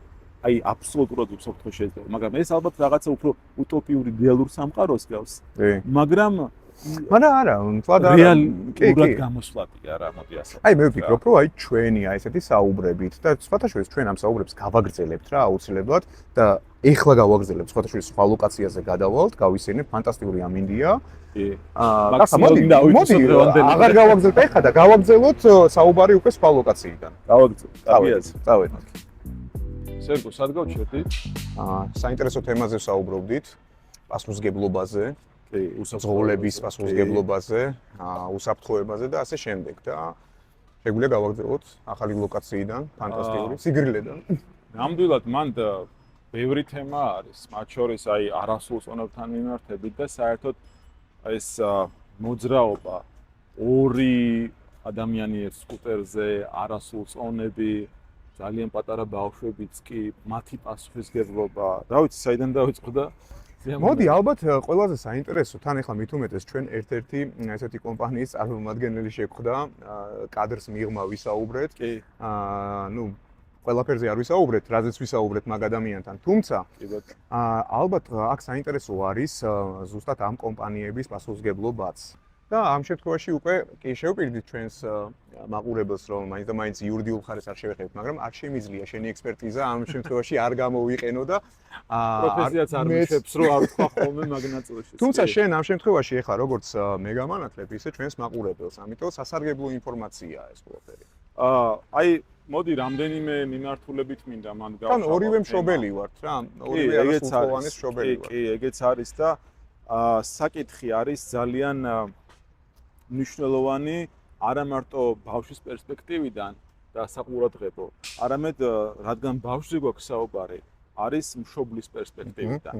აი აბსოლუტურად უსაფრთხო შეიძლება, მაგრამ ეს ალბათ რაღაცა უფრო უტოპიური რეალურ სამყაროს გავს. მაგრამ არა, თვად არა. რეალურად გამოსვლადია რა, მოდი ასე. აი მე ვფიქრობ, რომ აი ჩვენი აი ესეთი საუბრებით და სხვათაშორის ჩვენ ამ საუბრებს გავაგრძელებთ რა აუცილებლად და ეხლა გავაგრძელებთ სხვათაშორის სხვა ლოკაციაზე გადავალთ, გავისინებ, ფანტასტიკური ამინდია. მოდი, აღარ გავაგრძელოთ ეხლა და გავაგრძელოთ საუბარი უკვე სხვა ლოკაციიდან. გავაგრძელოთ. წავედით. სერგო, სად გავჩერდი? საინტერესო თემაზე ვსაუბრობდით, პასუხისგებლობაზე, უზღოლების პასუხისგებლობაზე, უსაფრთხოებაზე და ასე შემდეგ და შეგვიძლია გავაგრძელოთ ახალი ლოკაციიდან, ფანტასტიკური, სიგრილედან. ნამდვილად მან ბევრი თემა არის, მათ შორის აი არასრულ წონებთან მიმართებით და საერთოდ ეს მოძრაობა ორი ადამიანი ერთ სკუტერზე, არასრულ წონები, ძალიან პატარა ბავშვებიც კი, მათი პასუხისგებლობა. რა ვიცი, საიდან დავიწყო და მოდი, ალბათ ყველაზე საინტერესო, თან ახლა მით უმეტეს ჩვენ ერთ-ერთი ესეთი კომპანიის წარმომადგენელი შეხვდა, კადრს მიღმა ვისაუბრეთ. ნუ ყველაფერზე არ ვისაუბრეთ, რაზეც ვისაუბრეთ მაგ ადამიანთან. თუმცა ალბათ აქ საინტერესო არის ზუსტად ამ კომპანიების პასუხისგებლობაც. და ამ შემთხვევაში უკვე კი შევპირდით ჩვენს მაყურებელს, რომ მაინც და მაინც იურიდიულ ხარეს არ შევეხებთ, მაგრამ არ შემიძლია შენი ექსპერტიზა ამ შემთხვევაში არ გამოვიყენო და პროფესიაც არ მიშებს, რომ არ ვთქვა ხოლმე მაგ ნაწილში. თუმცა შენ ამ შემთხვევაში ეხლა როგორც მე გამანათლებ, ისე ჩვენს მაყურებელს, ამიტომ სასარგებლო ინფორმაციაა ეს ყველაფერი. აი მოდი რამდენიმე მიმართულებით მინდა მან გავშალო. თან ორივე მშობელი ვართ რა, ორივე არასრულოვანის მშობელი ვართ. კი, ეგეც არის და საკითხი არის ძალიან მნიშვნელოვანი არა მარტო ბავშვის პერსპექტივიდან და საყურადღებო, არამედ რადგან ბავშვზე გვაქვს საუბარი, არის მშობლის პერსპექტივიდან.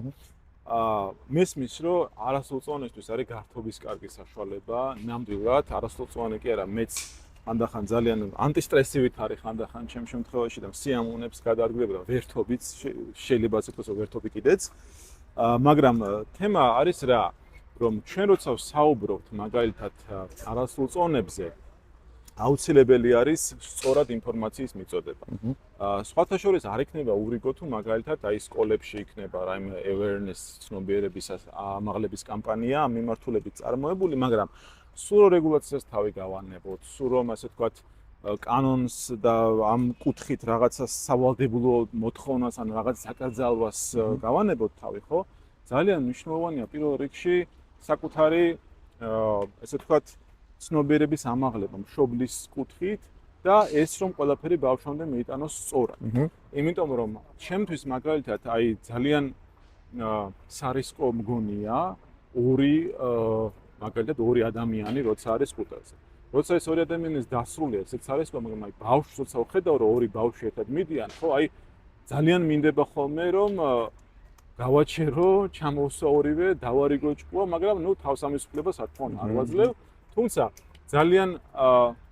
მესმის, რომ არასრულწლოვანისთვის არის გართობის კარგი საშუალება, ნამდვილად, არასრულწლოვანი კი არა, მეც ხანდახან ძალიან ანტისტრესივით არის ხანდახან ჩემ შემთხვევაში და სიამოვნებს გადაარგდება და ვერთობიც შეიძლება ასე ვთქვათ, ვერთობი კიდეც. მაგრამ თემა არის რა, რომ ჩვენ როცა ვსაუბრობთ მაგალითად არასრულწლოვნებზე, აუცილებელი არის სწორად ინფორმაციის მიწოდება. სხვათა შორის არ იქნება ურიგო თუ მაგალითად აი სკოლებში იქნება რაიმე awareness ცნობიერების ამაღლების კამპანია ამ მიმართულებით წარმოებული, მაგრამ სულ რომ რეგულაციას თავი გავანებოთ, სულ რომ ასე ვთქვათ კანონს და ამ კუთხით რაღაცა სავალდებულო მოთხოვნას ან რაღაც საკრძალვას გავანებოთ თავი, ხო? ძალიან მნიშვნელოვანია პირველ რიგში საკუთარი ესე ვთქვათ ცნობიერების ამაღლება მშობლის კუთხით და ეს რომ ყველაფერი ბავშვამდე მიიტანოს სწორად. იმიტომ რომ ჩემთვის მაგალითად აი ძალიან სარისკო მგონია მაგალითად ორი ადამიანი როცა არის სკუტერზე. როცა ეს ორი ადამიანის დასრულია, ესეც არის, მაგრამ აი ბავშვს როცა ვხედავ, რომ ორი ბავშვი ერთად მიდიან, ხო, აი ძალიან მინდება ხოლმე რომ გავაჩერო, ჩამოვსვა ორივე, დავარიგო ჭკუა, მაგრამ ნუ თავსამისხლებას რა თქმა უნდა არ ვაძლევ, თუმცა ძალიან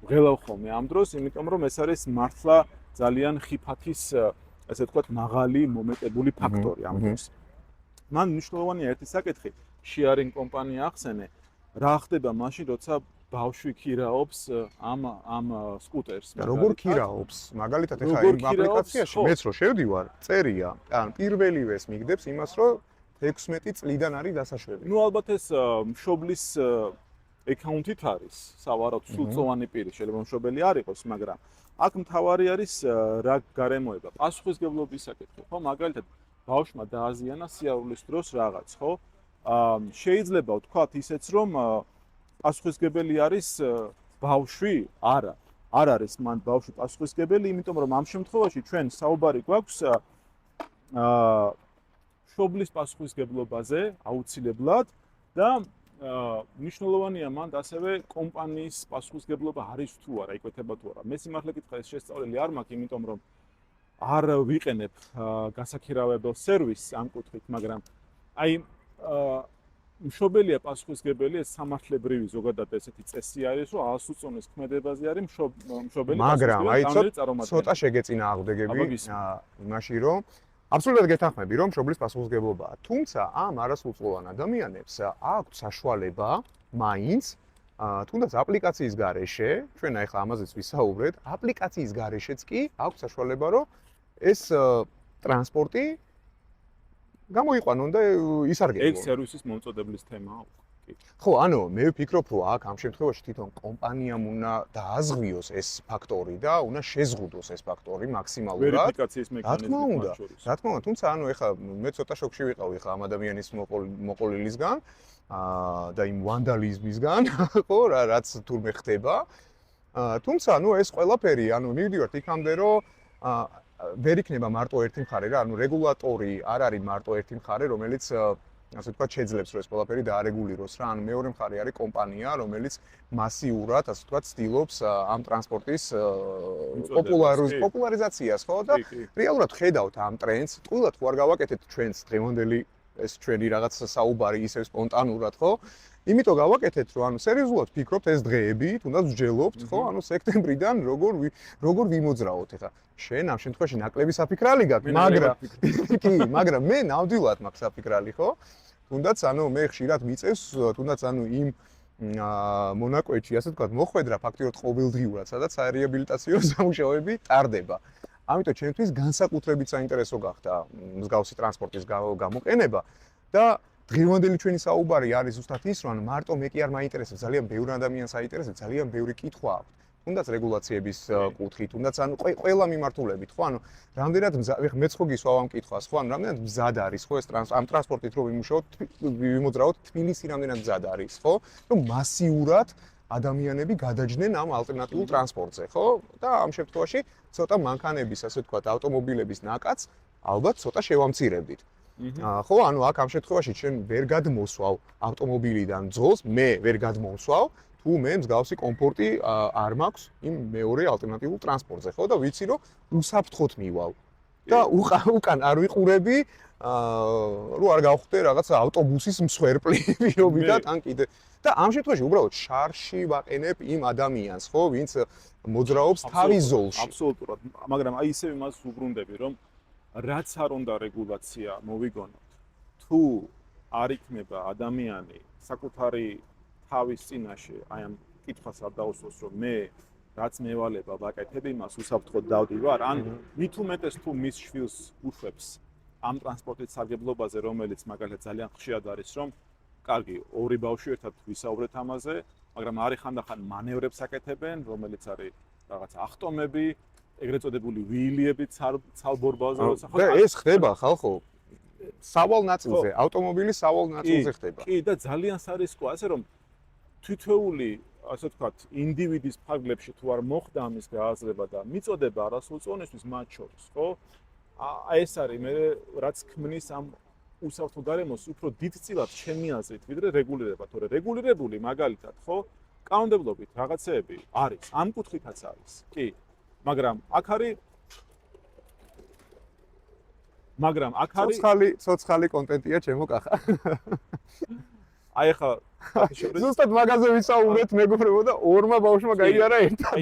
ღელავ ხოლმე ამ დროს, იმიტომ რომ ეს არის მართლა ძალიან ხიფათის, ასე ვთქვათ, მაღალი მომეტებული ფაქტორი ამ დროს. მან მნიშვნელოვანია ერთი საკითხი, sharing კომპანია ახსენე, რა ხდება მაშინ, როცა ბავშვი ქირაობს ამ სკუტერს. როგორ ქირაობს? მაგალითად ეხლა იმ აპლიკაციაში მეც რო შევდივარ, წერია, ან პირველივეს მიგდებს იმას, რომ 16 წლიდან არის დასაშვები. ნუ ალბათ ეს მშობლის აკაუნტით არის, სავარაუდოდ სრულწლოვანი პირი, შეიძლება მშობელი არ იყოს, მაგრამ აქ მთავარი არის რა გარემოება, პასუხისგებლობის საკითხი, ხო? მაგალითად ბავშვმა დააზიანა სიარულის დროს რაღაც, ხო? შეიძლება ვთქვათ ისეც, რომ პასუხისგებელი არის ბავშვი? არა. არ არის მან ბავშვი პასუხისგებელი, იმიტომ რომ ამ შემთხვევაში ჩვენ საუბარი გვაქვს მშობლის პასუხისგებლობაზე აუცილებლად და მნიშვნელოვანია მან ასევე კომპანიის პასუხისგებლობა არის თუ არა, იკვეთება თუ არა. მე სიმართლე გითხრა ეს შესწავლილი არ მაქვს, იმიტომ რომ არ ვიყენებ გასაქირავებელ სერვისს ამ კუთხით, მაგრამ აი მშობელია პასუხისმგებელი, ეს სამართლებრივი ზოგადად ესეთი წესი არის, რომ აასუწონეს ქმედებაზე არის მშობელი მაგრამ აი პასუხისმგებელი ცოტა შეგეწინააღმდეგები იმაში რომ აბსოლუტურად გეთანხმები რომ მშობლის პასუხისმგებლობაა. თუმცა ამ არასრულწლოვან ადამიანებს აქვთ საშუალება მაინც თუნდაც აპლიკაციის გარეშე, ჩვენ ახლა ამაზეც ვისაუბრეთ, აპლიკაციის გარეშეც კი აქვთ საშუალება რომ ეს ტრანსპორტი გამოიყვანონ და ისარგებლონ. ეგ სერვისის მომწოდeblis თემაა. ხო, ანუ მე ვფიქრობ, რომ აქ ამ შემთხვევაში თვითონ კომპანიამ უნდა დააზღვიოს ეს ფაქტორი და უნდა შეზღუდოს ეს ფაქტორი მაქსიმალურად. ვერიფიკაციის მექანიზმი მათ შორის. რა თქმა უნდა, თუმცა ანუ ეხლა მე ცოტა შოკში ვიყავი ხა ამ ადამიანის მოყოლილისგან და იმ ვანდალიზმისგან, ხო, რაც თურმე ხდება. თუმცა ანუ ეს ყველაფერი, ანუ მივიდივართ იქამდე, რომ ვერ იქნება მარტო ერთი მხარე რა, ანუ რეგულატორი არ არის მარტო ერთი მხარე, რომელიც ასე ვთქვათ, შეძლებს რომ ეს ყველაფერი დაარეგულიროს რა. ანუ მეორე მხარე არის კომპანია, რომელიც მასიურად, ასე ვთქვათ, ცდილობს ამ ტრანსპორტის პოპულარიზაციას, ხო? და რეალურად ხედავთ ამ ტრენდს, ტყუილად ხო არ გავაკეთეთ ჩვენს დღევანდელი ეს ჩვენი რაღაც საუბარი ისევ სპონტანურად, ხო? იმიტომ გავაკეთეთ, რომ ანუ სერიოზულად ვფიქრობთ ეს დღეები, თუნდაც ვჯელობთ, ხო? ანუ სექტემბრიდან როგორ ვიმოძრაოთ ახლა. შენ ამ შემთხვევაში ნაკლები საფიქრალი გაქვს, მაგრამ მე ნამდვილად მაქვს საფიქრალი, ხო? თუნდაც ანუ მე ხშირად მიწევს, თუნდაც ანუ იმ მონაკვეთში, ასე ვთქვათ, მოხვედრა ფაქტიურად ყოველდღიურად, სადაც საარეაბილიტაციო სამუშაოები ტარდება. ამიტომ ჩემთვის განსაკუთრებით საინტერესო გახდა მსგავსი ტრანსპორტის გამოყენება და დღევანდელი ჩვენი საუბარი არის ზუსტად ის, რომ მარტო მე კი არ მაინტერესებს, ძალიან ბევრი ადამიანს აინტერესებს, ძალიან ბევრი კითხვა აქვს. თუნდაც რეგულაციების კუთხით, თუნდაც ანუ ყველა მიმართულებით, ხო? ანუ რამდენად მეც ხო გისვავ ამ კითხვას, ხო? ანუ რამდენად მზად არის, ხო, ეს ამ ტრანსპორტით რომ ვიმოძრაოთ, თბილისი რამდენად მზად არის, ხო? რომ მასიურად ადამიანები გადაჯდნენ ამ ალტერნატიულ ტრანსპორტზე, ხო? და ამ შემთხვევაში ცოტა მანქანების, ასე ვთქვათ, ავტომობილების ნაკადს ალბათ ცოტა შევამცირებდით. ხო, ანუ აქ ამ შემთხვევაში ჩვენ ვერ გადმოსვავ ავტომობილიდან ძოლს, მე ვერ გადმოსვავ, თუ მე მსგავსი კომფორტი არ მაქვს იმ მეორე ალტერნატიულ ტრანსპორტზე, ხო? და ვიცი, რომ უსაფრთხოდ მივალ. და უკან არ ვიყურები, რომ არ გავხდე რაღაც ავტობუსის მსხვერპლი პირობიდან თან კიდე. და ამ შემთხვევაში უბრალოდ შარში ვაყენებ იმ ადამიანს, ხო, ვინც მოძრაობს თავის ზოლში. აბსოლუტურად, მაგრამ აი ისევ იმას უბრუნდები, რომ რაც არ უნდა რეგულაცია მოვიგონოთ, თუ არ იქნება ადამიანი საკუთარი თავის წინაშე, აი ამ კითხვას არ დაუსვოს, რომ მე რაც მევალება ვაკეთებ იმას უსაფრთხოდ დავდივარ, ან მით უმეტეს თუ მის შვილს უშვებს ამ ტრანსპორტის სარგებლობაზე, რომელიც მაგალითად ძალიან ხშირად არის, რომ კარგი, ორი ბავშვი ერთად ვისაუბრეთ ამაზე, მაგრამ არის ხანდახან მანევრებს აკეთებენ, რომელიც არის რაღაც ახტომები, ეგრეთ წოდებული ვილიები ცალბორბალზე, და ეს ხდება ხალხო სავალ ნაწილზე, ავტომობილის სავალ ნაწილზე ხდება. კი, და ძალიან სარისკოა, ასე რომ თითოეული, ასე ვთქვათ, ინდივიდის ფარგლებში თუ არ მოხდა ამის გააზრება და მიწოდება არასრულწლოვანისთვის მათ შორის, ხო? აი ეს არის მე რაც ქმნის ამ უსაფრთხო გარემოს უფრო დიდწილად ჩემი აზრით, ვიდრე რეგულირება, თორე რეგულირებული მაგალითად, ხო? კანონმდებლობით რაღაცეები არის, ამ კუთხითაც არის. კი. მაგრამ აქ არის ცოცხალი კონტენტია ჩემო კახა. აი ახლა ზუსტად მაგაზე ვისაუბრეთ მეგობრებო და ორმა ბავშვმა გაიარა ერთად.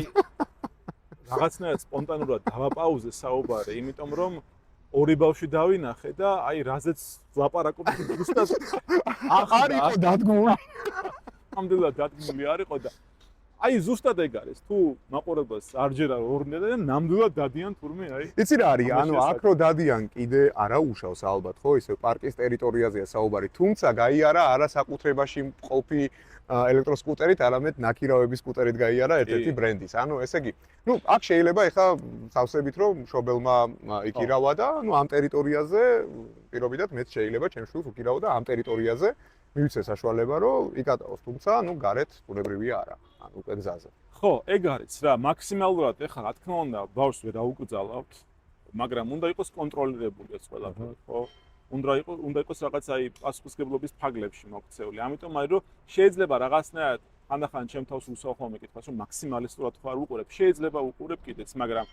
რაღაცნაირად სპონტანურად დავაპაუზე საუბარი, იმიტომ რომ ორი ბავშვი დავინახე და აი რაზეც ლაპარაკობთ ზუსტად არ იყო დადგმული. ამდენად დადგმული არ იყო და აი ზუსტად ეგ არის. თუ მაყურებელს არ ჯერა ორნედა და ნამდვილად დადიან თურმე აი. იცი რა არის? ანუ აქ რო დადიან კიდე არაუშავს ალბათ, ხო, ისე პარკის ტერიტორიაზეა საუბარი. თუმცა გაიარა არა საკუთრებაში მყოფი ელექტროსკუტერით, არამედ ნაქირავების სკუტერით გაიარა ერთ-ერთი ბრენდის. ანუ ესე იგი, ნუ აქ შეიძლება ეხა სავსებით რომ მშობელმა იქირავა და ნუ ამ ტერიტორიაზე პირობითად მეც შეიძლება ჩემს შვილს უკირავა და ამ ტერიტორიაზე მივიცე საშუალება რომ იკატაოს, თუმცა ნუ გარეთ ბუნებრივია არა. ანუ უკვე გზაზე. ხო, ეგ არის რა, მაქსიმალურად ეხლა რა თქმა უნდა ბავშვს ვერ აუკრძალავთ, მაგრამ უნდა იყოს კონტროლირებული ეს ყველაფერი, ხო? უნდა იყოს რაღაც აი პასუხისმგებლობის ფაგლებში მოქცეული. ამიტომ აი რომ შეიძლება რაღაცნაირად ხანდახან ჩემ თავს უსვავ ხოლმე კითხვას, რომ მაქსიმალისტურად ხო არ უყურებ, შეიძლება უყურებ კიდეც, მაგრამ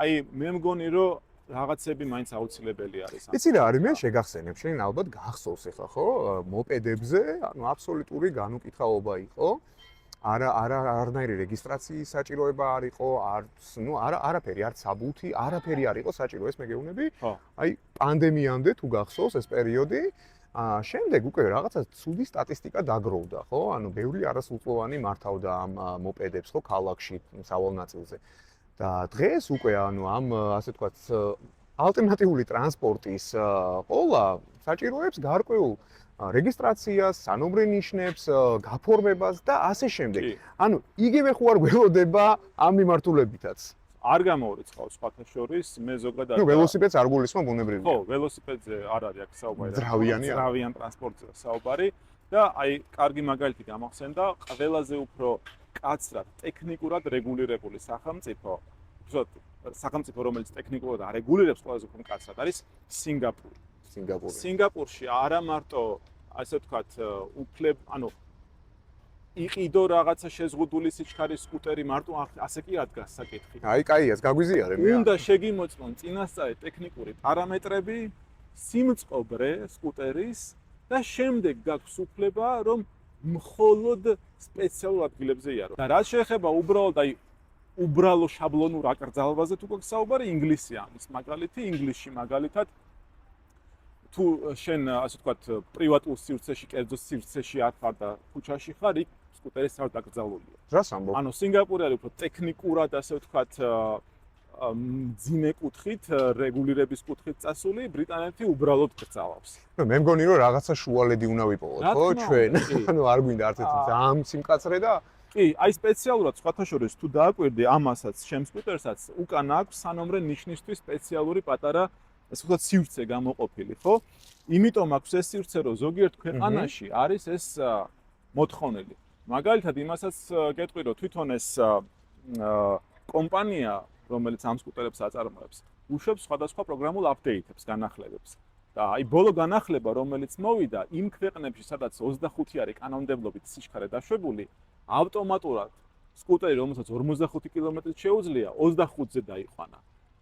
აი მე მგონი რომ რაღაცები მაინც აუცილებელი არის. იცი რა არის მე შეგახსენებ შენ ალბათ გახსოვს ახლა ხო მოპედებზე ანუ აბსოლუტური განუკითხაობა იყო არანაირი რეგისტრაციის საჭიროება არ იყო არც ნუ არაფერი არც საბუთი არაფერი არ იყო საჭირო ეს მე გეუბნები აი პანდემიამდე თუ გახსოვს ეს პერიოდი შემდეგ უკვე რაღაცა ცუდი სტატისტიკა დაგროვდა ხო ანუ ბევრი არასრულწლოვანი მართავდა ამ მოპედებს ხო ქალაქში სავალ ნაწილზე და დღეს უკვე ანუ ამ ასე თქვათ ალტერნატიული ტრანსპორტის ყოლა საჭიროებს გარკვეულ რეგისტრაციას, სანომრე ნიშნებს, გაფორმებას და ასე შემდეგ. ანუ იგივე ხო არ გველოდება ამ მიმართულებითაც. არ გამოურიცხავს სხვათა შორის, მე ზოგადად ნუ ველოსიპედს არ გულისხმობ ბუნებრივია. ხო, ველოსიპედზე არ არის აქ საუბარი. ძრავიან ტრანსპორტზე საუბარი და აი კარგი მაგალითი გამახსენდა, ყველაზე უფრო კაცრად ტექნიკურად რეგულირებული სახელმწიფო, სახელმწიფო რომელიც ტექნიკურად არეგულირებს ყველაზე უფრო კაცრად არის სინგაპური. სინგაპურში არა მარტო ასე ვთქვათ ანუ იყიდო რაღაცა შეზღუდული სიჩქარის სკუტერი მარტო ასე კი ადგას საკითხი. აი კაიას გაგვიზიარე მე. უნდა შეგიმოწმონ წინასწარი ტექნიკური პარამეტრები, სიმწყობრე სკუტერის და შემდეგ გაქვს უფლება რომ მხოლოდ სპეციალურ ადგილებზე იარო. და რაც შეეხება უბრალოდ აი უბრალო შაბლონურ აკრძალვაზე თუ გვაქვს საუბარი ინგლისია ამის მაგალითი ინგლისში მაგალითად თუ შენ ასე ვთქვათ პრივატულ სივრცეში, კერძო სივრცეში არ ხარ და ქუჩაში ხარ, იქ სკუტერი საერთოდ აკრძალულია. რას ამბობ? ანუ სინგაპური არის უფრო ტექნიკურად ასე ვთქვათ ძიმე კუთხით, რეგულირების კუთხით წასული, ბრიტანეთი უბრალოდ გრძალავს. ნუ მე მგონი რომ რაღაცა შუალედი უნდა ვიპოვოთ, ხო, ჩვენ. ანუ არ გვინდა არც ერთი ძალიან სიმკაცრე და კი, აი სპეციალურად სხვათა შორის თუ დააკვირდი ამასაც, ჩემს სკუტერსაც უკან აქვს სანომრე ნიშნისთვის სპეციალური პატარა ასე ვთქვათ სივრცე გამოყოფილი, ხო? იმიტომ აქვს ეს სივრცე, რომ ზოგიერთ ქვეყანაში არის ეს მოთხოვნილი. მაგალითად, იმასაც გეტყვი, რომ თვითონ ეს კომპანია, რომელიც ამ სკუტერებს აწარმოებს, უშვებს სხვადასხვა პროგრამულ აპდეიტებს, განახლებებს. და აი ბოლო განახლება, რომელიც მოვიდა იმ ქვეყნებში, სადაც 25 არის კანონმდებლობით სიჩქარე დაშვებული, ავტომატურად სკუტერი, რომელსაც 45 კილომეტრით შეუძლია, 25-ზე დაიყვანა.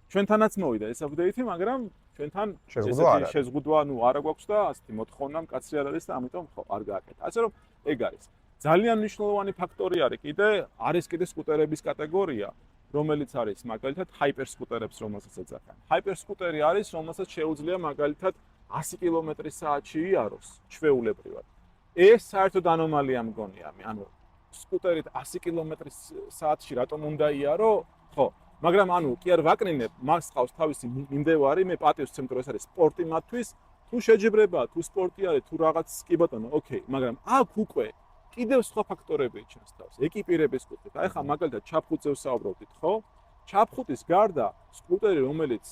ჩვენთანაც მოვიდა ეს აპდეიტი, მაგრამ ჩვენთან ესეთი შეზღუდვა ნუ არა გვაქვს და ასეთი მოთხოვნა მკაცრი არ არის და ამიტომ ხო არ გააკეთა. ასე რომ ეგ არის. ძალიან მნიშვნელოვანი ფაქტორი არის კიდე სკუტერების კატეგორია, რომელიც არის მაგალითად ჰაიპერ სკუტერებს, რომელსაც ეძახიან. ჰაიპერ სკუტერი არის, რომელსაც შეუძლია მაგალითად 100 კმ/სთ-ში იაროს ჩვეულებრივად. ეს საერთოდ ანომალია მგონია, ანუ სკუტერით 100 კმ/სთ-ში რატომ უნდა იარო? ხო, მაგრამ ანუ კი არ ვაკნინებ, მას ყავს თავისი მიმდევარი, მე პატივს ვცემ, რომ ეს არის სპორტი მათთვის, თუ შეჯიბრებაა, თუ სპორტი არის, თუ რაღაც კი ბატონო, ოკეი, მაგრამ აქ უკვე კიდევ სხვა ფაქტორები იჩენს თავს. ეკიპირების კუთხით. აი ხა მაგალითად ჩაფხუტზე ვსაუბრობდით, ხო? ჩაფხუტის გარდა სკუტერი, რომელიც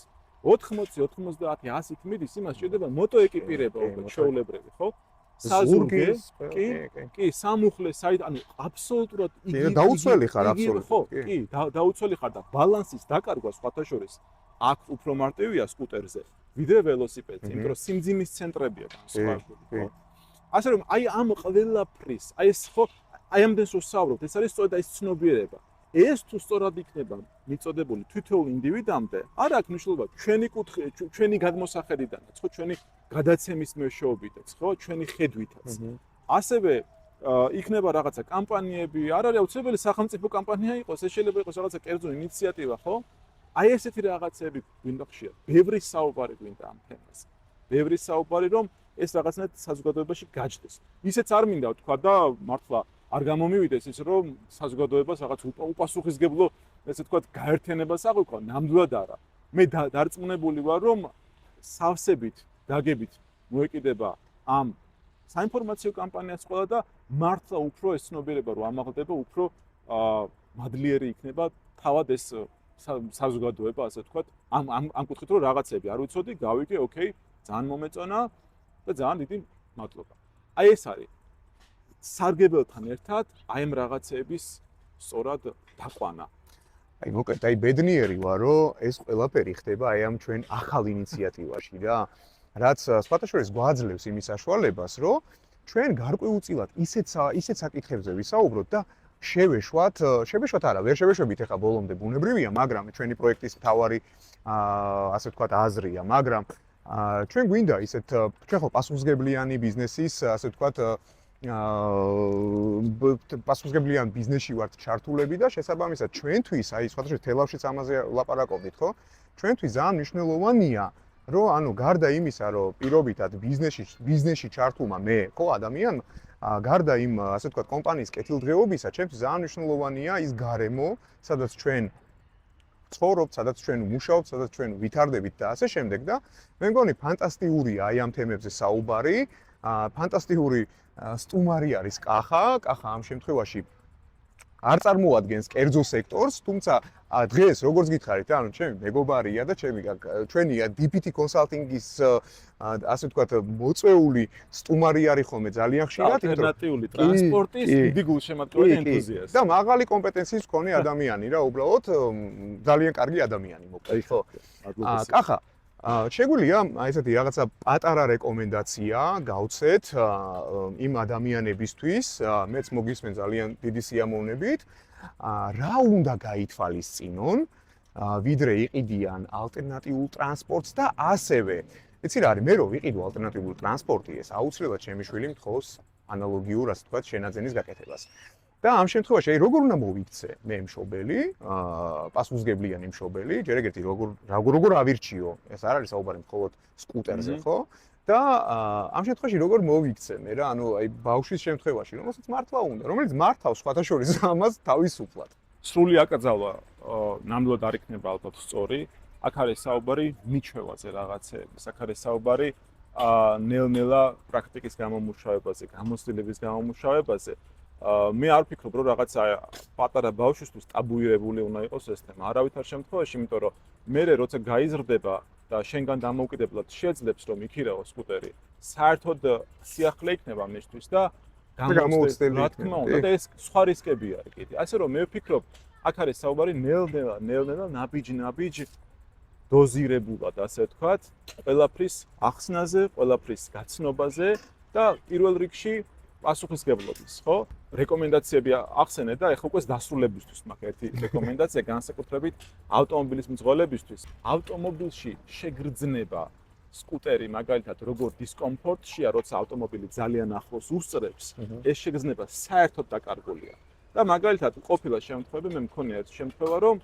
80-90 100-ით მიდის, იმას შეიძლება მოტო ეკიპირება უკვე ჩვეულებრივი, ხო? საზურგე, კი, სამუხლე, ანუ აბსოლუტურად იგი დაუცველი ხარ აბსოლუტურად. კი, დაუცველი ხარ და ბალანსის დაკარგვა სხვათა შორის აქ უფრო მარტივია სკუტერზე, ვიდრე ველოსიპედზე, იმიტომ რომ სიმძიმის ცენტრებია განსხვავებული, ხო? ასე რომ აი ამ ყველაფრის, აი ეს ხო, აი ამდენს რო საუბრობთ, ეს არის სწორედ ეს ცნობიერება. ეს თუ სწორად იქნება მიწოდებული თითოეულ ინდივიდამდე, არ აქვს მნიშვნელობა ჩვენი გადმოსახედიდანაც, ხო, ჩვენი გადაცემის მეშვეობითაც, ხო, ჩვენი ხედვითაც. ასევე იქნება რაღაცა კამპანიები, არ არის აუცილებელი სახელმწიფო კამპანია იყოს, ეს შეიძლება იყოს რაღაცა კერძო ინიციატივა, ხო? აი ესეთი რაღაცები გვინდა ხშირად. ბევრი საუბარი გვინდა ამ თემაზე. ბევრი საუბარი რომ ეს რაღაცნაირად საზოგადოებაში გაჯდეს. ისეც არ მინდა ვთქვა და მართლა არ გამომივიდეს ის რომ საზოგადოებას რაღაც უპასუხისგებლო ესე ვთქვათ გაერთიანებას აღვიქვა, ნამდვილად არა. მე დარწმუნებული ვარ რომ სავსებით, დაგებით მოეკიდება ამ საინფორმაციო კამპანიას ყველა და მართლა უფრო ეს ცნობიერება რომ ამაღლდება, უფრო მადლიერი იქნება თავად ეს საზოგადოება, ასე ვთქვათ, ამ კუთხით რომ რაღაცები არ ვიცოდი, გავიგე, ოკეი, ძალიან მომეწონა და ძალიან დიდი მადლობა. აი ეს არის სარგებელთან ერთად აი ამ რაღაცების სწორად დაყვანა. აი მოკლედ აი ბედნიერი ვარ რომ ეს ყველაფერი ხდება აი ამ ჩვენ ახალ ინიციატივაში რა. რაც სხვათა შორის გვაძლევს იმის საშუალებას, რომ ჩვენ გარკვეულწილად ისეთ საკითხებზე ვისაუბროთ და შევეშვათ არა, ვერ შევეშვებით ახლა ბოლომდე ბუნებრივია, მაგრამ ჩვენი პროექტის მთავარი ასე ვთქვათ აზრია, მაგრამ ჩვენ გვინდა ისეთ ჩვენ ხო პასუხისმგებლიანი ბიზნესის ასე ვთქვათ პასუხისმგებლიან ბიზნესში ვართ ჩართულები და შესაბამისად ჩვენთვის, აი სხვადასხვა თელავშიც ამაზე ლაპარაკობდით, ხო? ჩვენთვის ძალიან მნიშვნელოვანია, რომ ანუ გარდა იმისა, რომ პირობითად ბიზნესში ჩართულმა მე, ხო, ადამიანმა, გარდა იმ ასე ვთქვათ კომპანიის კეთილდღეობისა, ჩემთვის ძალიან მნიშვნელოვანია ის გარემო, სადაც ჩვენ ცხოვრობთ, სადაც ჩვენ ვმუშაობთ, სადაც ჩვენ ვითარდებით და ასე შემდეგ და მე მგონი ფანტასტიკურია აი ამ თემებზე საუბარი. ფანტასტიკური სტუმარი არის კახა ამ შემთხვევაში არ წარმოადგენს კერძო სექტორს, თუმცა დღეს როგორც გითხარით, ანუ ჩემი მეგობარია და ჩვენია DPT Consulting-ის ასე ვთქვათ მოწვეული სტუმარი არის ხოლმე ძალიან ხშირად, ალტერნატიული ტრანსპორტის დიდი გულშემატკივარი ენთუზიასტი. და მაღალი კომპეტენციის მქონე ადამიანი რა, უბრალოდ ძალიან კარგი ადამიანი მოკლედ, ხო? კახა შეგვიძლია ესეთი რაღაცა პატარა რეკომენდაცია გავცეთ იმ ადამიანებისთვის, მეც მოგისმენ ძალიან დიდი სიამოვნებით, რა უნდა გაითვალისწინონ, ვიდრე იყიდიან ალტერნატიულ ტრანსპორტს და ასევე, იცი რა არის, მე რო ვიყიდო ალტერნატიული ტრანსპორტი, ეს აუცილებლად ჩემი შვილი მთხოვს ანალოგიურ, ასე ვთქვათ, შენაძენის გაკეთებას. და ამ შემთხვევაში აი როგორ უნდა მოვიქცე მე მშობელი, პასუხისმგებლიანი მშობელი, ჯერ ეგეთი როგორ ავირჩიო, ეს არ არის საუბარი მხოლოდ სკუტერზე, ხო? და ამ შემთხვევაში როგორ მოვიქცე მე რა, ანუ აი ბავშვის შემთხვევაში, რომელსაც მართლა უნდა, რომელიც მართავს სხვათა შორის ამას თავისუფლად. სრული აკრძალვა ნამდვილად არ იქნება ალბათ სწორი. აქ არის საუბარი მიჩვევაზე რაღაცეების, აქ არის საუბარი ნელ-ნელა პრაქტიკის გამომუშავებაზე, გამოცდილების გამომუშავებაზე. მე არ ვფიქრობ, რომ რაღაცა პატარა ბავშვისთვის ტაბუირებული უნდა იყოს ეს თემა. არავითარ შემთხვევაში, იმიტომ რომ მე როცა გაიზრდება და შენგან დამოუკიდებლად შეძლებს რომ იქირაო სკუტერი, საერთოდ სიახლე იქნება მისთვის და გამოუცდელი რა თქმა უნდა და ეს სხვა რისკები არის კიდე. ასე რომ მე ვფიქრობ, აქ არის საუბარი ნელ-ნელა ნაბიჯ დოზირებულად, ასე ვთქვათ, ყველაფრის ახსნაზე, ყველაფრის გაცნობაზე და პირველ რიგში პასუხისმგებლობის, ხო? რეკომენდაციები ახსენე და ეხლა უკვე დასრულებისთვის მაქვს ერთი რეკომენდაცია განსაკუთრებით ავტომობილის მძღოლებისთვის. ავტომობილში შეგრძნება სკუტერი მაგალითად როგორ დისკომფორტშია, როცა ავტომობილი ძალიან ახლოს უსწრებს, ეს შეგრძნება საერთოდ დაკარგულია. და მაგალითად ყოფილა შემთხვევები, მე მქონია ეს შემთხვევა, რომ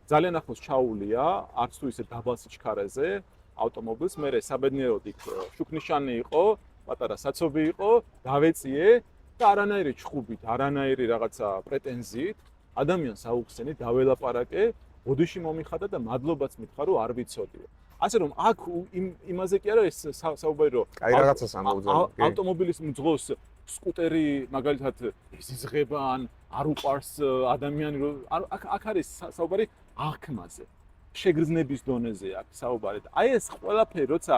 ძალიან ახლოს ჩაულია, არც თუ ისე დაბალ სიჩქარეზე ავტომობილს, მე საბედნიეროდ იქ შუქნიშანი იყო, პატარა საცობი იყო, დავეწიე და არანაირი ჩხუბით, არანაირი რაღაცა პრეტენზიით ადამიანს აუხსენი, დაველაპარაკე, ბოდიში მომიხადა და მადლობაც მითხრა, რომ არ ვიცოდიო. ასე რომ აქ იმაზე კი არა ეს საუბარი, რომ კაი რაღაცას ამბობ. ავტომობილის მძღოლს სკუტერი მაგალითად იზღება ან არ უყარს ადამიანი, რომ აქ არის საუბარი აღქმაზე, შეგრძნების დონეზე აქ საუბარი. აი ეს ყველაფერი, როცა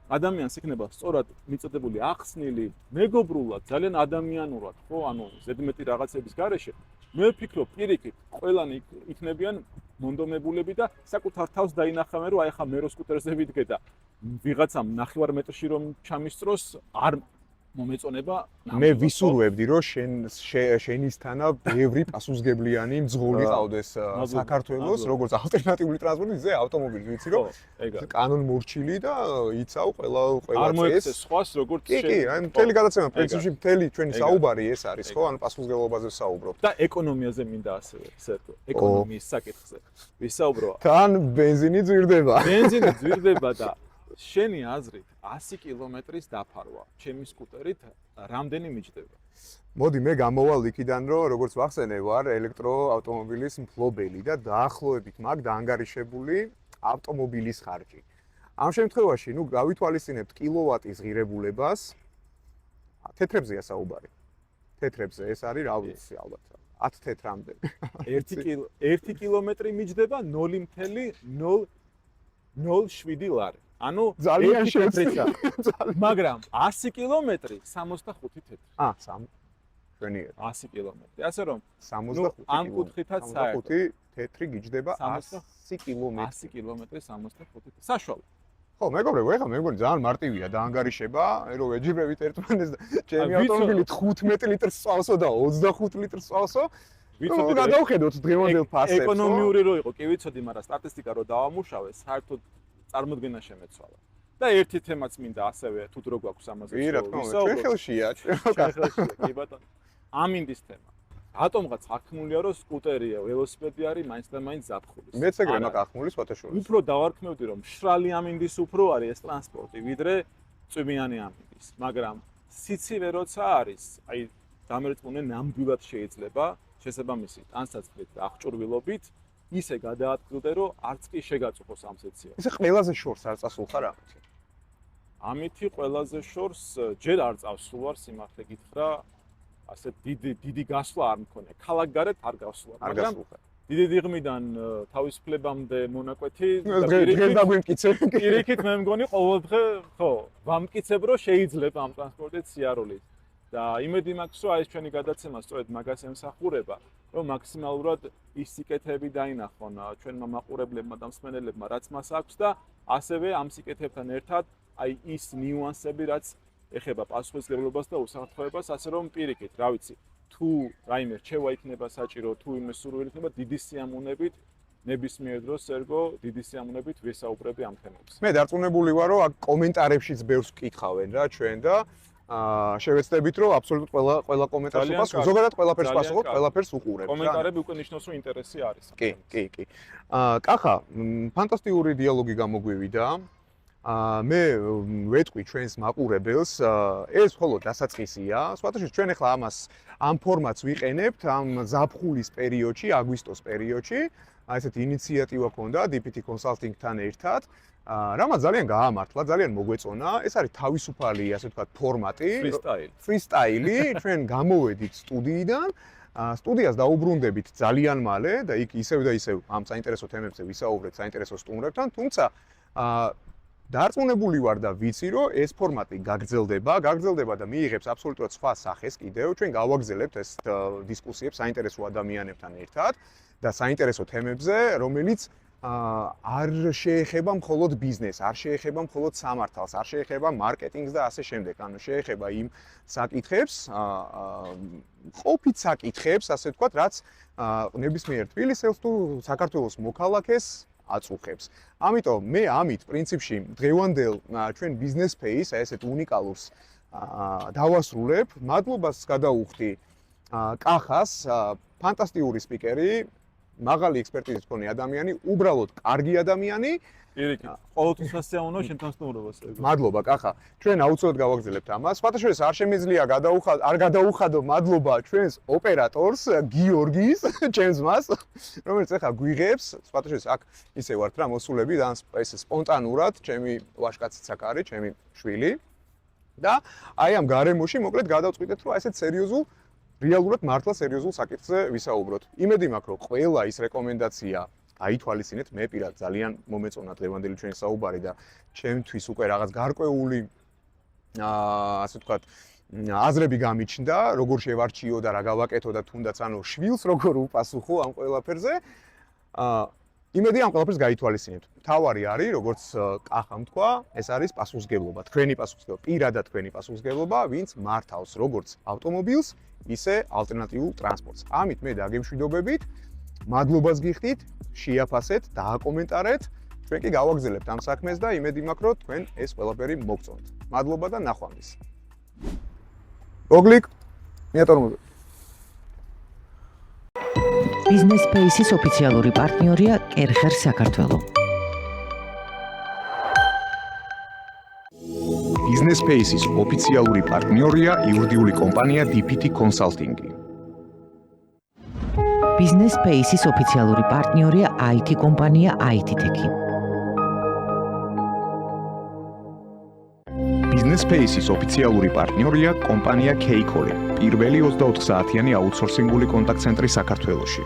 ადამიანს იქნება სწორად მიწოდებული ახსნილი, მეგობრულად, ძალიან ადამიანურად, ხო, ანუ ზედმეტი რაღაცების გარეშე, მე ვფიქრობ, პირიქით, ყველანი იქნებიან მონდომებულები და საკუთარ თავს დაინახავენ, რომ აი ხა მე რო სკუტერზე ვიდგე და ვიღაცამ 9 მეტრში რომ ჩამისწროს, არ მომეწონება. მე ვისურვებდი, რომ შენისთანა ბევრი პასუხისმგებლიანი მძღოლი ყავდეს საქართველოს, როგორც ალტერნატიული ტრანსპორტის ზე ავტომობილი, ვიცი რომ კანონმორჩილი და იცავ ყველა არ მოექცეს სხვას, როგორც კი, აი მთელი გადაცემა, პრინციპში მთელი ჩვენი საუბარი ეს არის, ხო, ანუ პასუხისმგებლობაზე ვსაუბრობთ. და ეკონომიაზე მინდა ასევე, სერგო, ეკონომიის საკითხზე. ვისაუბრო. თან ბენზინი ძვირდება. ბენზინი ძვირდება და შენი აზრით 100 კილომეტრის დაფარვა ჩემი სკუტერით რამდენი მიჯდება? მოდი მე გამოვალ იქიდან, რომ როგორც ვახსენე, ვარ ელექტროავტომობილის მფლობელი და დაახლოებით მაქვს დაანგარიშებული ავტომობილის ხარჯი. ამ შემთხვევაში, ნუ გავითვალისწინებთ კილოვატის ღირებულებას, თეთრებზეა საუბარი. თეთრებზე ეს არის რა ვიცი ალბათ 10 თეთრამდე. 1 კილომეტრი მიჯდება 0.007 ლარი. ანუ ძალიან შეცდომა. მაგრამ 100 კილომეტრი 65 თეთრი. 100 კილომეტრი. ასე რომ 65 ამ კუთხითაც საერთოდ თეთრი გიჯდება 100 კილომეტრი. 100 კილომეტრი 65 თეთრი. საშუალო. ხო, მეგობრებო, ეხლა მე მგონი ძალიან მარტივია დაანგარიშება, რომ ეჯიბრებით ერთმანეთს და ჩემი ავტომობილი 15 ლიტრს წავსო და 25 ლიტრს წავსო. ვიცოდი გადავხედოთ დღევანდელ ფასებს. ეკონომიური რო იყო, კი ვიცოდი, მაგრამ სტატისტიკა რო დავამუშავე, საერთოდ წარმოდგენა შემეცვალა. და ერთი თემაც მინდა ასევე თუ დრო გვაქვს ამაზე რა თქმა უნდა, ჩვენ ხელშია, კი ბატონო. ამინდის თემა. რატომღაც ახმულია რომ სკუტერია, ველოსიპედი არის მაინც და მაინც ზაფხულის. მეც ეგრე მაქვს ახმული სხვათაშორის. უფრო დავარქმევდი რომ მშრალი ამინდის უფრო არის ეს ტრანსპორტი, ვიდრე წვიმიანი ამინდის, მაგრამ სიცივე როცა არის, აი დამერწმუნე ნამდვილად შეიძლება შესაბამისით ანსაცმლით და აღჭურვილობით ისე გადაადგილდე რომ არც კი შეგაწუხოს ამ სეციას. ისე ყველაზე შორს არ წასულხარ ამით. ამითი ყველაზე შორს ჯერ არ წავსულვარ სიმართლე გითხრა, ასე დიდი გასვლა არ მქონია. ქალაქგარეთ არ გავსულა, მაგრამ დიდი დიღმიდან თავისუფლებამდე მონაკვეთი და დღეს დაგვიმკიცე. პირიქით მე მგონი ყოველდღე ხო, ვამკიცებ რომ შეიძლება ამ ტრანსპორტით სიარული. და იმედი მაქვს რომ ეს ჩვენი გადაცემა სწორედ მაგას ემსახურება, რომ მაქსიმალურად ის სიკეთეები დაინახონ ჩვენმა მაყურებლებმა და მსმენელებმა, რაც მას აქვს და ასევე ამ სიკეთებთან ერთად აი ის ნიუანსები, რაც ეხება პასუხისმგებლობას და უსაფრთხოებას, ასე რომ პირიქით, რა ვიცი, თუ რაიმე რჩევა იქნება საჭირო, თუ იმე სურვილი იქნება, დიდი სიამოვნებით ნებისმიერ დროს სერგო, დიდი სიამოვნებით ვესაუბრები ამ თემებს. მე დარწმუნებული ვარ, რომ აქ კომენტარებშიც ბევრს კითხავენ რა ჩვენ და შევეცდებით რომ აბსოლუტურად ყველა კომენტარს უპასუხოთ. ზოგადად ყველაფერს პასუხობ, ყველაფერს უყურებ. კომენტარები უკვე ნიშნავს რომ ინტერესი არის. კი. კახა, ფანტასტიკური დიალოგი გამოგვივიდა. მე ვეთქვი ჩვენს მაყურებელს, ეს მხოლოდ დასაწყისია. სხვათაშორის ჩვენ ახლა ამას ამ ფორმატს ვიყენებთ ამ ზაფხულის პერიოდში, აგვისტოს პერიოდში. აი ესეთი ინიციატივა ქონდა DPT Consulting-თან ერთად. რამაც ძალიან გაამართლა, ძალიან მოგვეწონა. ეს არის თავისუფალი, ასე ვთქვათ, ფორმატი, ფრისტაილი. ჩვენ გამოვედით სტუდიიდან. სტუდიას დაუბრუნდებით ძალიან მალე და იქ ისევ და ისევ ამ საინტერესო თემებზე ვისაუბრეთ საინტერესო სტუმრებთან, თუმცა დარწმუნებული ვარ და ვიცი, რომ ეს ფორმატი გაგრძელდება და მიიღებს აბსოლუტურად სხვა სახეს კიდევ. ჩვენ გავაგრძელებთ ეს დისკუსიებს საინტერესო ადამიანებთან ერთად და საინტერესო თემებზე, რომელიც არ შეეხება მხოლოდ ბიზნესს, არ შეეხება მხოლოდ სამართალს, არ შეეხება მარკეტინგს და ასე შემდეგ. ანუ შეეხება იმ საკითხებს, ყოფით საკითხებს, ასე ვთქვათ, რაც ნებისმიერ თბილისელს თუ საქართველოს მოქალაქეს აწუხებს. ამიტომ მე ამით პრინციპში დღევანდელ ჩვენ ბიზნეს ფეის, აი ესეთ უნიკალურს დავასრულებ. მადლობას გადაუხდი კახას, ფანტასტიკური სპიკერი, მაღალი ექსპერტიზის მქონე ადამიანი, უბრალოდ კარგი ადამიანი. პირიქით, ყოველთვის სასიამოვნო შენთან სტუმრობას. მადლობა კახა. ჩვენ აუცილებლად გავაგრძელებთ ამას. სხვათაშორის არ შემიძლია არ გადაუხადო მადლობა ჩვენს ოპერატორს გიორგის, ჩემს მას, რომელიც ახლა გვიღებს. სხვათაშორის აქ ისე ვართ რა მოსულები და ეს სპონტანურად, ჩემი ვაჟკაციც აქ არის, ჩემი შვილი. და აი ამ გარემოში მოკლედ გადავწყვიტეთ, რომ ესეთ სერიოზულ რეალურად მართლა სერიოზულ საკითხზე ვისაუბროთ. იმედი მაქვს, რომ ყველა ის რეკომენდაცია აითვალისწინეთ, მე პირად ძალიან მომეწონა დღევანდელი ჩვენი საუბარი და ჩემთვის უკვე რაღაც გარკვეული ასე ვთქვათ, აზრები გამიჩნდა, როგორ შევარჩიო და რა გავაკეთო და თუნდაც ანუ შვილს როგორ უპასუხო ამ ყველაფერზე. იმედი ამ ყველაფერს გაითვალისწინებთ. თავარი არის, როგორც კახამ თქვა, ეს არის პასუხისმგებლობა, თქვენი პასუხისმგებლობა, პირადად თქვენი პასუხისმგებლობა, ვინც მართავს როგორც ავტომობილს, ისე ალტერნატიულ ტრანსპორტს. ამით მე დაგემშვიდობებით. მადლობას გიხდით, შეაფასეთ, დააკომენტარეთ. ჩვენ კი გავაგრძელებთ ამ საქმეს და იმედი მაქვს, რომ თქვენ ეს ყველაფერი მოგწონთ. მადლობა და ნახვამდის. გოგლიკ, მიატორმებე. ბიზნეს ფეისის ოფიციალური პარტნიორია კერხერ საქართველო. ბიზნეს ფეისის ოფიციალური პარტნიორია იურიდიული კომპანია DPT Consulting. ბიზნეს ფეისის ოფიციალური პარტნიორია IT კომპანია IT-Tech. ბიზნეს ფეისის ოფიციალური პარტნიორია კომპანია K-Call, პირველი 24 საათიანი აუთსორსინგული კონტაქტ ცენტრი საქართველოში.